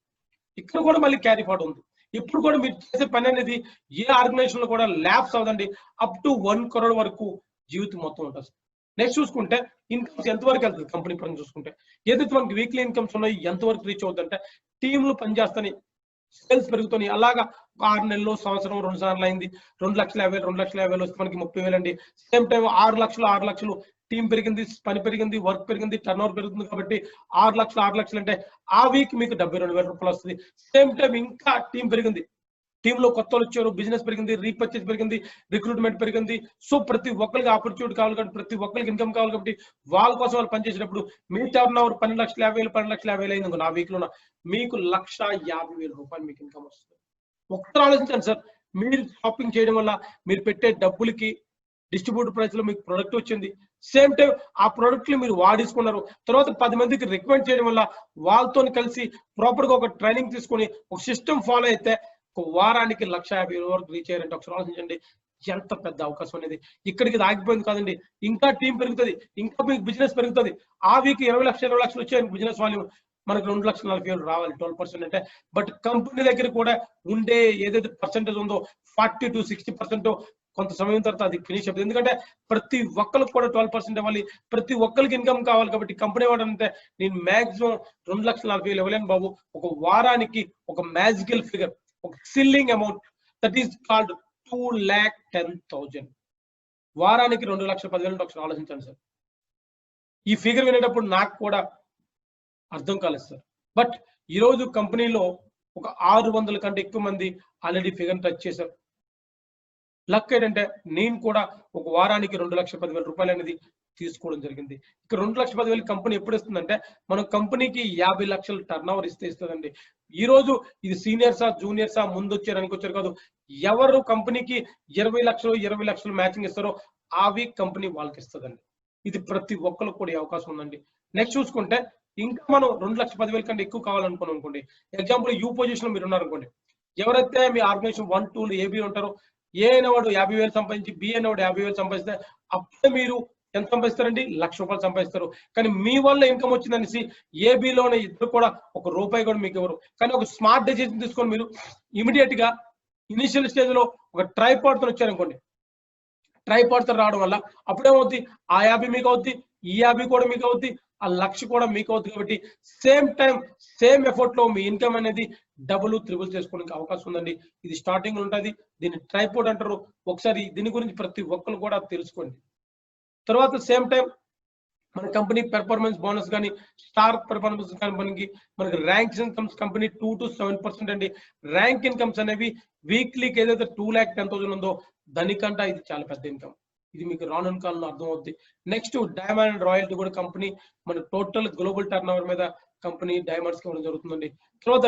ఇక్కడ కూడా మళ్ళీ క్యారీ ఫార్వర్డ్ ఉంది. ఇప్పుడు కూడా మీరు చేసే పని అనేది ఏ ఆర్గనైజేషన్ లో కూడా ల్యాబ్స్ అవదండి. అప్ టు 1 crore వరకు జీవితం మొత్తం ఉంటుంది. నెక్స్ట్ చూసుకుంటే ఇన్కమ్స్ ఎంతవరకు వెళ్తుంది కంపెనీ పరంగా చూసుకుంటే, ఏదైతే మనకి వీక్లీ ఇన్కమ్స్ ఉన్నాయో ఎంతవరకు రీచ్ అవుతుందంటే, టీంలు పనిచేస్తాయి, సేల్స్ పెరుగుతున్నాయి. అలాగా 6 నెలలు, సంవత్సరం, 2 సార్లు అయింది. 2,50,000 2,50,000 వస్తే మనకి 30,000 అండి. సేమ్ టైం 6,00,000 టీం పెరిగింది, పని పెరిగింది, వర్క్ పెరిగింది, టర్న్ ఓవర్ పెరుగుతుంది. కాబట్టి 6,00,000 అంటే ఆ వీక్ మీకు 72,000 రూపాయలు వస్తుంది. సేమ్ టైం ఇంకా టీం పెరిగింది, టీమ్ లో కొత్త వాళ్ళు వచ్చారు, బిజినెస్ పెరిగింది, రీపర్చేస్ పెరిగింది, రిక్రూట్మెంట్ పెరిగింది. సో ప్రతి ఒక్కరికి ఆపర్చునిటీ కావాలి కాబట్టి, ప్రతి ఒక్కరికి ఇన్కమ్ కావాలి కాబట్టి వాళ్ళ కోసం వాళ్ళు పనిచేసినప్పుడు మీ టర్న్ ఓవర్ 12,50,000 12,50,000 అయింది అనుకో, నా వీక్ లో మీకు 1,50,000 రూపాయలు మీకు ఇన్కమ్ వస్తుంది. ఒక్కసారి ఆలోచించండి సార్, మీరు షాపింగ్ చేయడం వల్ల మీరు పెట్టే డబ్బులకి డిస్ట్రిబ్యూటర్ ప్రైస్ లో మీకు ప్రొడక్ట్ వచ్చింది. సేమ్ టైం ఆ ప్రొడక్ట్ ని మీరు వాడేసుకున్నారు. తర్వాత 10 మందికి రికమెండ్ చేయడం వల్ల వాళ్ళతో కలిసి ప్రాపర్ గా ఒక ట్రైనింగ్ తీసుకొని ఒక సిస్టమ్ ఫాలో అయితే ఒక వారానికి 1,50,000 వరకు రీచ్ అయ్యారంటే ఒకసారి ఆలోచించండి ఎంత పెద్ద అవకాశం అనేది. ఇక్కడికి ఇది ఆగిపోయింది కాదండి, ఇంకా టీం పెరుగుతుంది, ఇంకా మీకు బిజినెస్ పెరుగుతుంది. ఆ వీక్ 20 లక్షలు వచ్చాయి బిజినెస్ వాల్యూమ్, మనకు 2,40,000 రావాలి 12% అంటే. బట్ కంపెనీ దగ్గర కూడా ఉండే ఏదైతే పర్సెంటేజ్ ఉందో 40 to 60% కొంత సమయం తర్వాత అది ఫినిష్ అవుతుంది. ఎందుకంటే ప్రతి ఒక్కరికి కూడా 12% ఇవ్వాలి, ప్రతి ఒక్కరికి ఇన్కమ్ కావాలి. కాబట్టి కంపెనీ వాడంటే నేను మాక్సిమం 2,40,000 ఇవ్వలేను బాబు. ఒక వారానికి ఒక మ్యాజికల్ ఫిగర్, ఒక సిల్లింగ్ అమౌంట్, దట్ ఈస్ కాల్డ్ 2,10,000. వారానికి 2,10,000 ఒకసారి ఆలోచించండి సార్. ఈ ఫిగర్ వినేటప్పుడు నాకు కూడా అర్థం కాలేదు సార్. బట్ ఈరోజు కంపెనీలో ఒక 600 కంటే ఎక్కువ మంది ఆల్రెడీ ఫిగర్ టచ్ చేశారు. లక్ ఏంటంటే నేను కూడా ఒక వారానికి 2,10,000 రూపాయలు అనేది తీసుకోవడం జరిగింది. ఇక 2,10,000 కంపెనీ ఎప్పుడు ఇస్తుందంటే మనం కంపెనీకి 50 లక్షలు టర్న్ ఓవర్ ఇస్తుందండి. ఈ రోజు ఇది సీనియర్సా జూనియర్సా ముందు వచ్చారు అనుకొచ్చారు కాదు, ఎవరు కంపెనీకి 20 లక్షలు మ్యాచింగ్ ఇస్తారో ఆ వీక్ కంపెనీ వాళ్ళకి ఇస్తుందండి. ఇది ప్రతి ఒక్కరికి కూడా అవకాశం ఉందండి. నెక్స్ట్ చూసుకుంటే ఇంకా మనం 2,10,000 కంటే ఎక్కువ కావాలనుకున్నాం అనుకోండి. ఎగ్జాంపుల్ యూ పొజిషన్ లో మీరు ఉన్నారనుకోండి, ఎవరైతే మీ ఆర్గనైజేషన్ 1, 2 ఏబీ ఉంటారో, ఏ అనేవాడు 50,000 సంపాదించి బి అనేవాడు 50,000 సంపాదిస్తే అప్పుడే మీరు ఎంత సంపాదిస్తారండి? ₹1,00,000 సంపాదిస్తారు. కానీ మీ వల్ల ఇన్కమ్ వచ్చిందనేసి ఏబీలోనే ఇద్దరు కూడా ఒక రూపాయి కూడా మీకు ఎవరు. కానీ ఒక స్మార్ట్ డెసిషన్ తీసుకొని మీరు ఇమీడియట్ గా ఇనిషియల్ స్టేజ్ లో ఒక ట్రైపాడ్ తో వచ్చారనుకోండి, ట్రైపాడ్ తో రావడం వల్ల అప్పుడేమవుద్ది, ఆ 50 మీకు అవుద్ది, ఈ 50 కూడా మీకు అవుద్ది, ఆ 1,00,000 కూడా మీకు అవుతుంది. కాబట్టి సేమ్ టైం సేమ్ ఎఫర్ట్ లో మీ ఇన్కమ్ అనేది డబుల్ త్రిబుల్ చేసుకోవడానికి అవకాశం ఉందండి. ఇది స్టార్టింగ్ ఉంటుంది, దీన్ని ట్రైపాడ్ అంటారు. ఒకసారి దీని గురించి ప్రతి ఒక్కరు కూడా తెలుసుకోండి. తర్వాత సేమ్ టైం మన కంపెనీ పెర్ఫార్మెన్స్ బోనస్ కానీ స్టార్ పెర్ఫార్మెన్స్ కంపెనీకి మనకి ర్యాంక్ ఇన్కమ్స్ కంపెనీ 2 to 7% అండి. ర్యాంక్ ఇన్కమ్స్ అనేవి వీక్లీకి ఏదైతే 2,10,000 ఉందో దానికంటే ఇది చాలా పెద్ద ఇన్కమ్. ఇది మీకు రానున్న కాలంలో అర్థం అవుద్ది. నెక్స్ట్ డైమండ్ అండ్ రాయల్టీ కూడా కంపెనీ మన టోటల్ గ్లోబల్ టర్న్ ఓవర్ మీద కంపెనీ డైమండ్స్ కి ఇవ్వడం జరుగుతుందండి. తర్వాత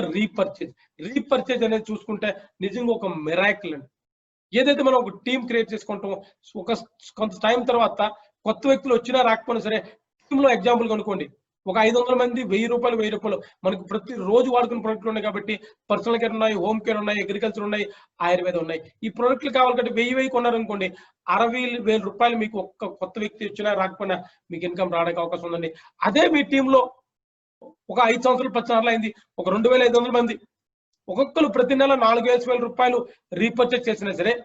రీపర్చేజ్ అనేది చూసుకుంటే నిజంగా ఒక మిరాకిల్ అండి. ఏదైతే మనం ఒక టీం క్రియేట్ చేసుకుంటాం, ఒక కొంత టైం తర్వాత కొత్త వ్యక్తులు వచ్చినా రాకపోయినా సరే టీమ్ లో ఎగ్జాంపుల్ కనుకోండి, ఒక 500 మంది ₹1,000 మనకు ప్రతి రోజు వాడుకునే ప్రొడక్ట్లు ఉన్నాయి. కాబట్టి పర్సనల్ కేర్ ఉన్నాయి, హోమ్ కేర్ ఉన్నాయి, అగ్రికల్చర్ ఉన్నాయి, ఆయుర్వేదం ఉన్నాయి. ఈ ప్రొడక్ట్లు కావాలంటే 1000 కొన్నారనుకోండి, ₹60,000 మీకు ఒక్క కొత్త వ్యక్తి వచ్చినా రాకపోయినా మీకు ఇన్కమ్ రావడానికి అవకాశం ఉందండి. అదే మీ టీంలో ఒక 5 సంవత్సరాలు 10 సార్లు అయింది, ఒక 2,500 మంది ఒక్కొక్కరు ప్రతి నెల ₹4,500 రీపర్చేజ్ చేసినా సరే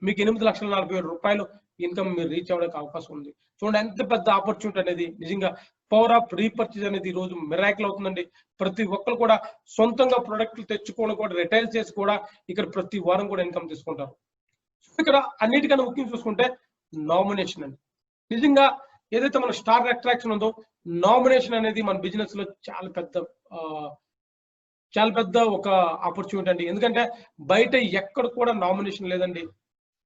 మీకు ₹8,40,000 ఇన్కమ్ మీరు రీచ్ అవ్వడానికి అవకాశం ఉంది. చూడండి ఎంత పెద్ద ఆపర్చునిటీ అనేది. నిజంగా పవర్ ఆఫ్ రీపర్చేజ్ అనేది ఈ రోజు మిరాకిల్ అవుతుందండి. ప్రతి ఒక్కరు కూడా సొంతంగా ప్రొడక్ట్లు తెచ్చుకోవడం కూడా, రిటైల్ చేసి కూడా ఇక్కడ ప్రతి వారం కూడా ఇన్కమ్ తీసుకుంటారు. ఇక్కడ అన్నిటికన్నా ముఖ్యం చూసుకుంటే నామినేషన్ అండి. నిజంగా ఏదైతే మన స్టార్ అట్రాక్షన్ ఉందో, నామినేషన్ అనేది మన బిజినెస్ లో చాలా పెద్ద ఒక ఆపర్చునిటీ అండి. ఎందుకంటే బయట ఎక్కడ కూడా నామినేషన్ లేదండి.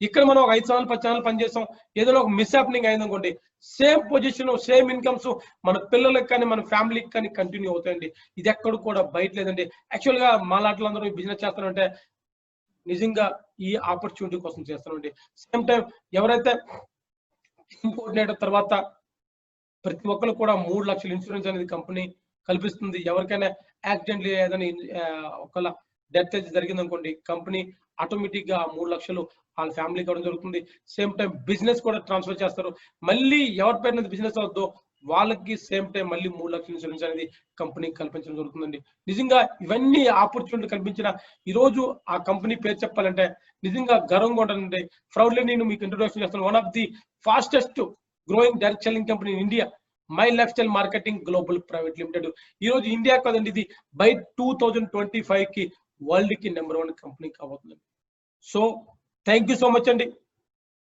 ఇక్కడ మనం ఒక 5 సంవత్సరాలు 10 సంవత్సరాలు పనిచేస్తాం, ఏదైనా ఒక మిస్ హ్యాపెనింగ్ అయిందనుకోండి, సేమ్ పొజిషన్ సేమ్ ఇన్కమ్స్ మన పిల్లలకు కానీ మన ఫ్యామిలీకి కానీ కంటిన్యూ అవుతాయండి. ఇది ఎక్కడ కూడా బయట లేదండి. యాక్చువల్ గా మాలాటలందరూ బిజినెస్ చేస్తారంటే నిజంగా ఈ ఆపర్చునిటీ కోసం చేస్తానండి. సేమ్ టైం ఎవరైతే టీమ్ కోఆర్డినేటర్ తర్వాత ప్రతి ఒక్కరు కూడా 3 లక్షల ఇన్సూరెన్స్ అనేది కంపెనీ కల్పిస్తుంది. ఎవరికైనా యాక్సిడెంట్ ఏదైనా ఒకవేళ డెత్ అయితే జరిగింది అనుకోండి, కంపెనీ ఆటోమేటిక్ గా 3 లక్షలు వాళ్ళ ఫ్యామిలీకి ఇవ్వడం జరుగుతుంది. సేమ్ టైం బిజినెస్ కూడా ట్రాన్స్ఫర్ చేస్తారు. మళ్ళీ ఎవరి పేరు మీద బిజినెస్ అవుతుందో వాళ్ళకి సేమ్ టైం మళ్ళీ 3 లక్షల ఇన్సూరెన్స్ అనేది కంపెనీకి కల్పించడం జరుగుతుందండి. నిజంగా ఇవన్నీ ఆపర్చునిటీ కల్పించిన ఈ రోజు ఆ కంపెనీ పేరు చెప్పాలంటే నిజంగా గర్వంగా ఉంటానండి. ప్రౌడ్లీ నేను మీకు ఇంట్రొడక్షన్ చేస్తాను. One of the fastest growing direct selling company in India, my life style marketing global private limited. ఈ రోజు ఇండియా కాదండి, ఇది బై 2025 కి వరల్డ్ కి నెంబర్ 1 కంపెనీ కాబోతుంది. So thank you so much అండి.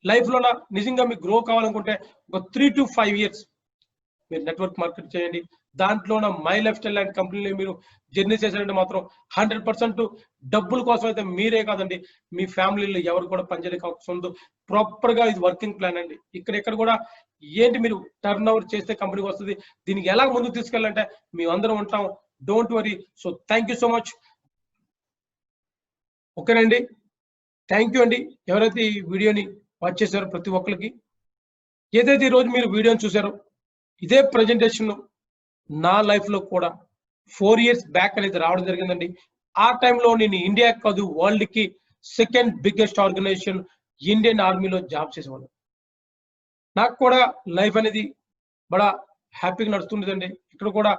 లైఫ్ లో నిజంగా మీకు గ్రో కావాలనుకుంటే ఒక 3 to 5 years మీరు నెట్వర్క్ మార్కెట్ చేయండి. దాంట్లో మై లైఫ్ స్టైల్ లాంటి కంపెనీలో మీరు జర్నీ చేశారంటే మాత్రం 100% డబ్బుల కోసం అయితే మీరే కాదండి, మీ ఫ్యామిలీలో ఎవరు కూడా పనిచేయడానికి అవకాశం ఉంది. ప్రాపర్ గా ఇది వర్కింగ్ ప్లాన్ అండి. ఇక్కడ కూడా ఏంటి మీరు టర్న్ ఓవర్ చేస్తే కంపెనీకి వస్తుంది, దీనికి ఎలా ముందుకు తీసుకెళ్ళాలంటే మేము అందరం ఉంటాం. Don't worry. So thank you so much. ఓకేనండి. థ్యాంక్ యూ అండి. ఎవరైతే ఈ వీడియోని వాచ్ చేశారో ప్రతి ఒక్కరికి, ఏదైతే ఈరోజు మీరు వీడియోని చూసారో ఇదే ప్రజెంటేషన్ నా లైఫ్లో కూడా 4 years బ్యాక్ అనేది రావడం జరిగిందండి. ఆ టైంలో నేను ఇండియా కాదు వరల్డ్కి సెకండ్ బిగ్గెస్ట్ ఆర్గనైజేషన్ ఇండియన్ ఆర్మీలో జాబ్ చేసేవాడు. నాకు కూడా లైఫ్ అనేది బడా హ్యాపీగా నడుస్తుండేదండి. ఇక్కడ కూడా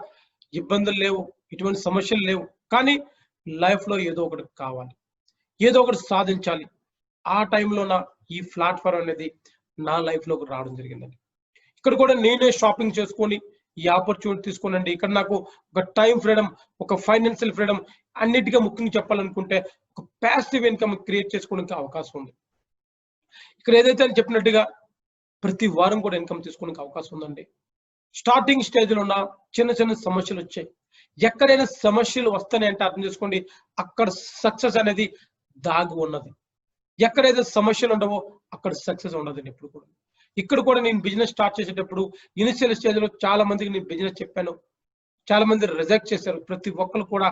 ఇబ్బందులు లేవు, ఎటువంటి సమస్యలు లేవు. కానీ లైఫ్లో ఏదో ఒకటి కావాలి, ఏదో ఒకటి సాధించాలి. ఆ టైంలో ఈ ప్లాట్ఫామ్ అనేది నా లైఫ్లోకి రావడం జరిగిందండి. ఇక్కడ కూడా నేనే షాపింగ్ చేసుకొని ఈ ఆపర్చునిటీ తీసుకోనండి. ఇక్కడ నాకు ఒక టైం ఫ్రీడమ్, ఒక ఫైనాన్షియల్ ఫ్రీడమ్, అన్నిటిగా ముఖ్యంగా చెప్పాలనుకుంటే ఒక ప్యాసివ్ ఇన్కమ్ క్రియేట్ చేసుకోవడానికి అవకాశం ఉంది. ఇక్కడ ఏదైతే అని చెప్పినట్టుగా ప్రతి వారం కూడా ఇన్కమ్ తీసుకోవడానికి అవకాశం ఉందండి. స్టార్టింగ్ స్టేజ్లో ఉన్న చిన్న చిన్న సమస్యలు వచ్చాయి. ఎక్కడైనా సమస్యలు వస్తాయి అంటే అర్థం చేసుకోండి, అక్కడ సక్సెస్ అనేది దాగి ఉన్నది. ఎక్కడైతే సమస్యలు ఉండవో అక్కడ సక్సెస్ ఉండదండి ఎప్పుడు కూడా. ఇక్కడ కూడా నేను బిజినెస్ స్టార్ట్ చేసేటప్పుడు ఇనిషియల్ స్టేజ్లో చాలా మందికి నేను బిజినెస్ చెప్పాను, చాలా మంది రిజెక్ట్ చేశారు. ప్రతి ఒక్కరు కూడా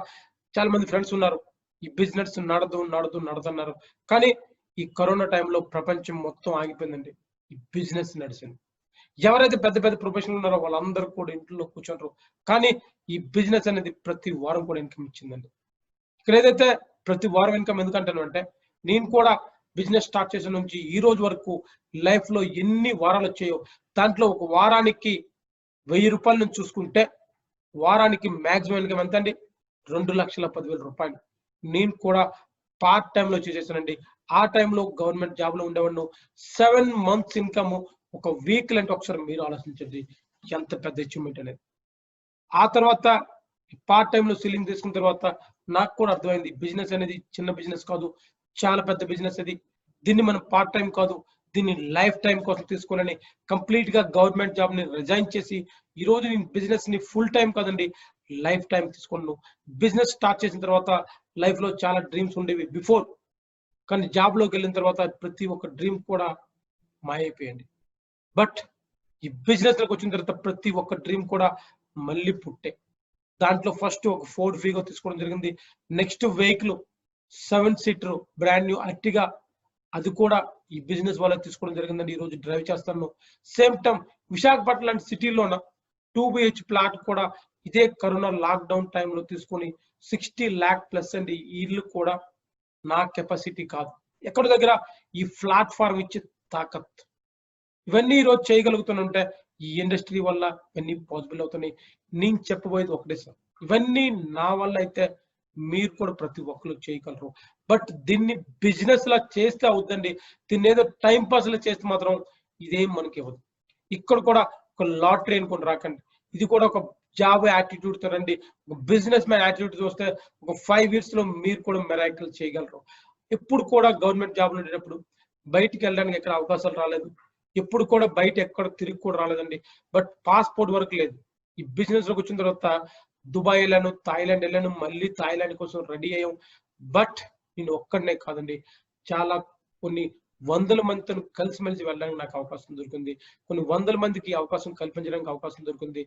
చాలా మంది ఫ్రెండ్స్ ఉన్నారు, ఈ బిజినెస్ నడదన్నారు. కానీ ఈ కరోనా టైంలో ప్రపంచం మొత్తం ఆగిపోయిందండి, ఈ బిజినెస్ నడిచింది. ఎవరైతే పెద్ద పెద్ద ప్రొఫెషనల్ ఉన్నారో వాళ్ళందరూ కూడా ఇంట్లో కూర్చుంటారు. కానీ ఈ బిజినెస్ అనేది ప్రతి వారం కూడా ఇన్కమ్ ఇచ్చిందండి. ఇక్కడ ఏదైతే ప్రతి వారం ఇన్కమ్ ఎందుకంటాను అంటే, నేను కూడా బిజినెస్ స్టార్ట్ చేసిన నుంచి ఈ రోజు వరకు లైఫ్ లో ఎన్ని వారాలు వచ్చాయో దాంట్లో ఒక వారానికి 1000 రూపాయల నుంచి చూసుకుంటే వారానికి మాక్సిమం ఇన్కమ్ ఎంత అండి? 2,10,000 రూపాయలు. నేను కూడా పార్ట్ టైం లో చేసేసానండి. ఆ టైంలో గవర్నమెంట్ జాబ్ లో ఉండేవాడు. 7 months ఇన్కమ్ ఒక వీక్ అంటే ఒకసారి మీరు ఆలోచించండి ఎంత పెద్ద అచీవ్మెంట్ అనేది. ఆ తర్వాత పార్ట్ టైం లో సీలింగ్ తీసుకున్న తర్వాత నాకు కూడా అర్థమైంది, బిజినెస్ అనేది చిన్న బిజినెస్ కాదు, చాలా పెద్ద బిజినెస్ అది. దీన్ని మనం పార్ట్ టైం కాదు, దీన్ని లైఫ్ టైం కోసం తీసుకోవాలని కంప్లీట్ గా గవర్నమెంట్ జాబ్ ని రిజైన్ చేసి ఈ రోజు నేను బిజినెస్ ని ఫుల్ టైం కాదండి లైఫ్ టైం తీసుకున్నాను. బిజినెస్ స్టార్ట్ చేసిన తర్వాత లైఫ్ లో చాలా డ్రీమ్స్ ఉండేవి బిఫోర్, కానీ జాబ్ లోకి వెళ్ళిన తర్వాత ప్రతి ఒక్క డ్రీమ్ కూడా మాయైపోయండి. బట్ ఈ బిజినెస్ లోకి వచ్చిన తర్వాత ప్రతి ఒక్క డ్రీమ్ కూడా మళ్ళీ పుట్టే. దాంట్లో ఫస్ట్ ఒక ఫోర్డ్ ఫీగో తీసుకోవడం జరిగింది. Next vehicle 7-seater brand new అర్టిగా, అది కూడా ఈ బిజినెస్ వల్ల తీసుకోవడం జరిగిందండి. ఈ రోజు డ్రైవ్ చేస్తాను. సేమ్ టైం విశాఖపట్నం లాంటి సిటీలోన 2 BH ప్లాట్ కూడా ఇదే కరోనా లాక్డౌన్ టైంలో తీసుకొని 60 lakh+ అండి. ఈ ఇల్లు కూడా నా కెపాసిటీ కాదు, ఎక్కడ దగ్గర ఈ ప్లాట్ఫామ్ ఇచ్చే తాకత్. ఇవన్నీ ఈ రోజు చేయగలుగుతుంటే ఈ ఇండస్ట్రీ వల్ల ఇవన్నీ పాసిబుల్ అవుతున్నాయి. నేను చెప్పబోయేది ఒకటే సార్, ఇవన్నీ నా వల్ల అయితే మీరు కూడా ప్రతి ఒక్కరు చేయగలరు. బట్ దీన్ని బిజినెస్ లా చేస్తే అవుతుందండి. దీన్ని ఏదో టైం పాస్ లా చేస్తే మాత్రం ఇదేం మనకి ఇవ్వదు. ఇక్కడ కూడా ఒక లాటరీ అనుకుని రాకండి, ఇది కూడా ఒక జాబ్ యాటిట్యూడ్ తో రండి. ఒక బిజినెస్ మ్యాన్ యాటిట్యూడ్ చూస్తే ఒక 5 years లో మీరు కూడా మిరాకిల్ చేయగలరు. ఎప్పుడు కూడా గవర్నమెంట్ జాబ్ ఉండేటప్పుడు బయటికి వెళ్ళడానికి ఎక్కడ అవకాశాలు రాలేదు, ఎప్పుడు కూడా బయట ఎక్కడ తిరిగి కూడా రాలేదండి. బట్ పాస్పోర్ట్ వరకు లేదు. ఈ బిజినెస్ లోకి వచ్చిన తర్వాత దుబాయ్ వెళ్ళాను, థాయిలాండ్ వెళ్ళాను, మళ్ళీ థాయిలాండ్ కోసం రెడీ అయ్యాం. బట్ నేను ఒక్కడనే కాదండి, చాలా కొన్ని 100 మందితో కలిసిమెలిసి వెళ్ళడానికి నాకు అవకాశం దొరికింది. కొన్ని 100 మందికి అవకాశం కల్పించడానికి అవకాశం దొరికింది.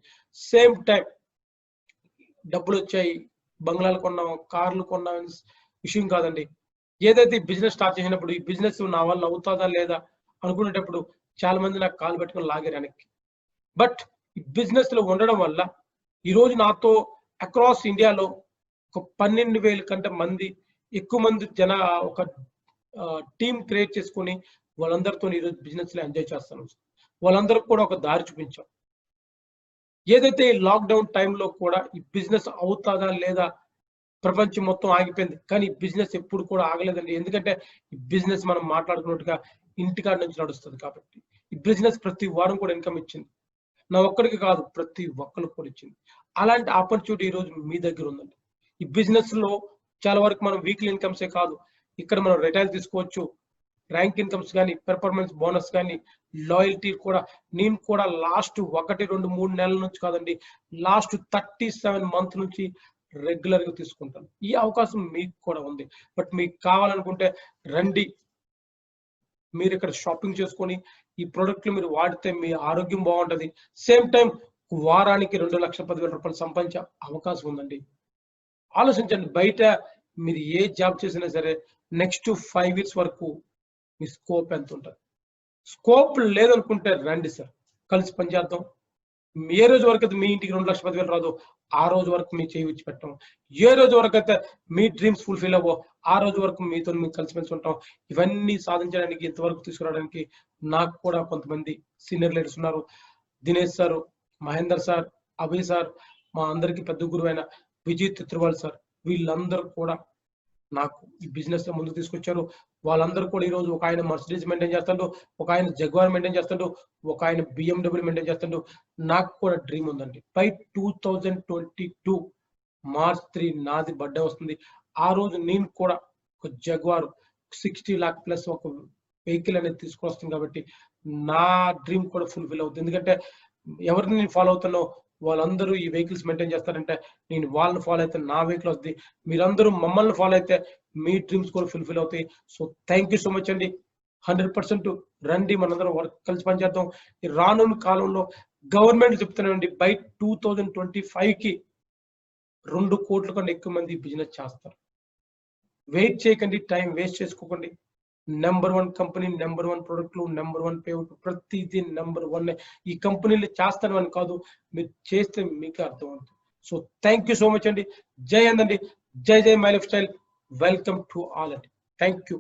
సేమ్ టైం డబ్బులు వచ్చాయి, బంగ్లాలు కొన్నాం, కార్లు కొన్నాం విషయం కాదండి. ఏదైతే బిజినెస్ స్టార్ట్ చేసినప్పుడు ఈ బిజినెస్ నా వల్ల అవుతుందా లేదా అనుకునేటప్పుడు చాలా మంది నాకు కాలు పెట్టుకొని లాగారు వెనక్కి. బట్ ఈ బిజినెస్ లో ఉండడం వల్ల ఈ రోజు నాతో అక్రాస్ ఇండియాలో ఒక 12,000 కంటే మంది ఎక్కువ మంది ఒక టీమ్ క్రియేట్ చేసుకొని వాళ్ళందరితో ఈరోజు బిజినెస్ లో ఎంజాయ్ చేస్తాను. వాళ్ళందరికి కూడా ఒక దారి చూపించాం. ఏదైతే లాక్డౌన్ టైంలో కూడా ఈ బిజినెస్ అవుతుందా లేదా ప్రపంచం మొత్తం ఆగిపోయింది, కానీ ఈ బిజినెస్ ఎప్పుడు కూడా ఆగలేదండి. ఎందుకంటే ఈ బిజినెస్ మనం మాట్లాడుకున్నట్టుగా ఇంటికాడ నుంచి నడుస్తుంది కాబట్టి ఈ బిజినెస్ ప్రతి వారం కూడా ఇన్కమ్ ఇచ్చింది. నా ఒక్కడికి కాదు, ప్రతి ఒక్కరికి కూడా ఇచ్చింది. అలాంటి ఆపర్చునిటీ ఈ రోజు మీ దగ్గర ఉందండి. ఈ బిజినెస్ లో చాలా వరకు మనం వీక్లీ ఇన్కమ్సే కాదు, ఇక్కడ మనం రిటైల్ తీసుకోవచ్చు, ర్యాంక్ ఇన్కమ్స్ కానీ, పెర్ఫార్మెన్స్ బోనస్ కానీ, లాయల్టీ కూడా. నేను కూడా లాస్ట్ 1, 2, 3 నెలల నుంచి కాదండి, లాస్ట్ 37 months నుంచి రెగ్యులర్ గా తీసుకుంటాను. ఈ అవకాశం మీకు కూడా ఉంది. బట్ మీకు కావాలనుకుంటే రండి, మీరు ఇక్కడ షాపింగ్ చేసుకొని ఈ ప్రోడక్ట్లు మీరు వాడితే మీ ఆరోగ్యం బాగుంటది. సేమ్ టైం వారానికి 2,10,000 రూపాయలు సంపాదించే అవకాశం ఉందండి. ఆలోచించండి, బయట మీరు ఏ జాబ్ చేసినా సరే నెక్స్ట్ 5 years వరకు మీ స్కోప్ ఎంత ఉంటుంది? స్కోప్ లేదనుకుంటే రండి సార్, కలిసి పనిచేద్దాం. ఏ రోజు వరకు అయితే మీ ఇంటికి 2,10,000 రాదు, ఆ రోజు వరకు మీ చేయి విడిచి పెట్టాం. ఏ రోజు వరకు అయితే మీ డ్రీమ్స్ ఫుల్ఫిల్ అవ్వో, ఆ రోజు వరకు మీతో మేము కలిసిమెలిసి ఉంటాం. ఇవన్నీ సాధించడానికి, ఇంతవరకు తీసుకురావడానికి నాకు కూడా కొంతమంది సీనియర్ లీడర్స్ ఉన్నారు. Dinesh sir, Mahender sir, Abhay sir, మా అందరికి పెద్ద గురువైన విజయ్ తిత్రివాల్ సార్, వీళ్ళందరూ కూడా నాకు ఈ బిజినెస్ లో ముందుకు తీసుకొచ్చారు. వాళ్ళందరూ కూడా ఈ రోజు ఒక ఆయన మర్సిడీస్ మెయింటైన్ చేస్తాడు, ఒక ఆయన జగ్వార్ మెయింటైన్ చేస్తాడు, ఒక ఆయన BMW మెయింటైన్ చేస్తాడు. నాకు కూడా డ్రీమ్ ఉందండి. బై 2022 March 3 నాది బర్త్డే వస్తుంది. ఆ రోజు నేను కూడా ఒక జగ్వార్ 60 lakh ప్లస్ ఒక వెహికల్ అనేది తీసుకొస్తాను. కాబట్టి నా డ్రీమ్ కూడా ఫుల్ఫిల్ అవుతుంది. ఎందుకంటే ఎవరిని నేను ఫాలో అవుతానో వాళ్ళందరూ ఈ వెహికల్స్ మెయింటైన్ చేస్తారంటే నేను వాళ్ళని ఫాలో అయితే నా వెహికల్ వస్తుంది. మీరందరూ మమ్మల్ని ఫాలో అయితే మీ డ్రీమ్స్ కూడా ఫుల్ఫిల్ అవుతాయి. So thank you so much అండి. 100% రండి, మనందరం వర్క్ కలిసి పనిచేద్దాం. ఈ రానున్న కాలంలో గవర్నమెంట్ చెప్తున్నానండి, బై 2025కి 2 కోట్ల కన్నా ఎక్కువ మంది బిజినెస్ చేస్తారు. వెయిట్ చేయకండి, టైం వేస్ట్ చేసుకోకండి. నెంబర్ 1 కంపెనీ, నెంబర్ 1 ప్రొడక్ట్లు, నెంబర్ 1 పేమెంట్, ప్రతిదీ నెంబర్ 1. ఈ కంపెనీలు చేస్తాను అని కాదు, మీరు చేస్తే మీకు అర్థం అవుతుంది. So thank you so much అండి. జై హింద్ అండి. Jai Jai my lifestyle. Welcome to all అండి. Thank you.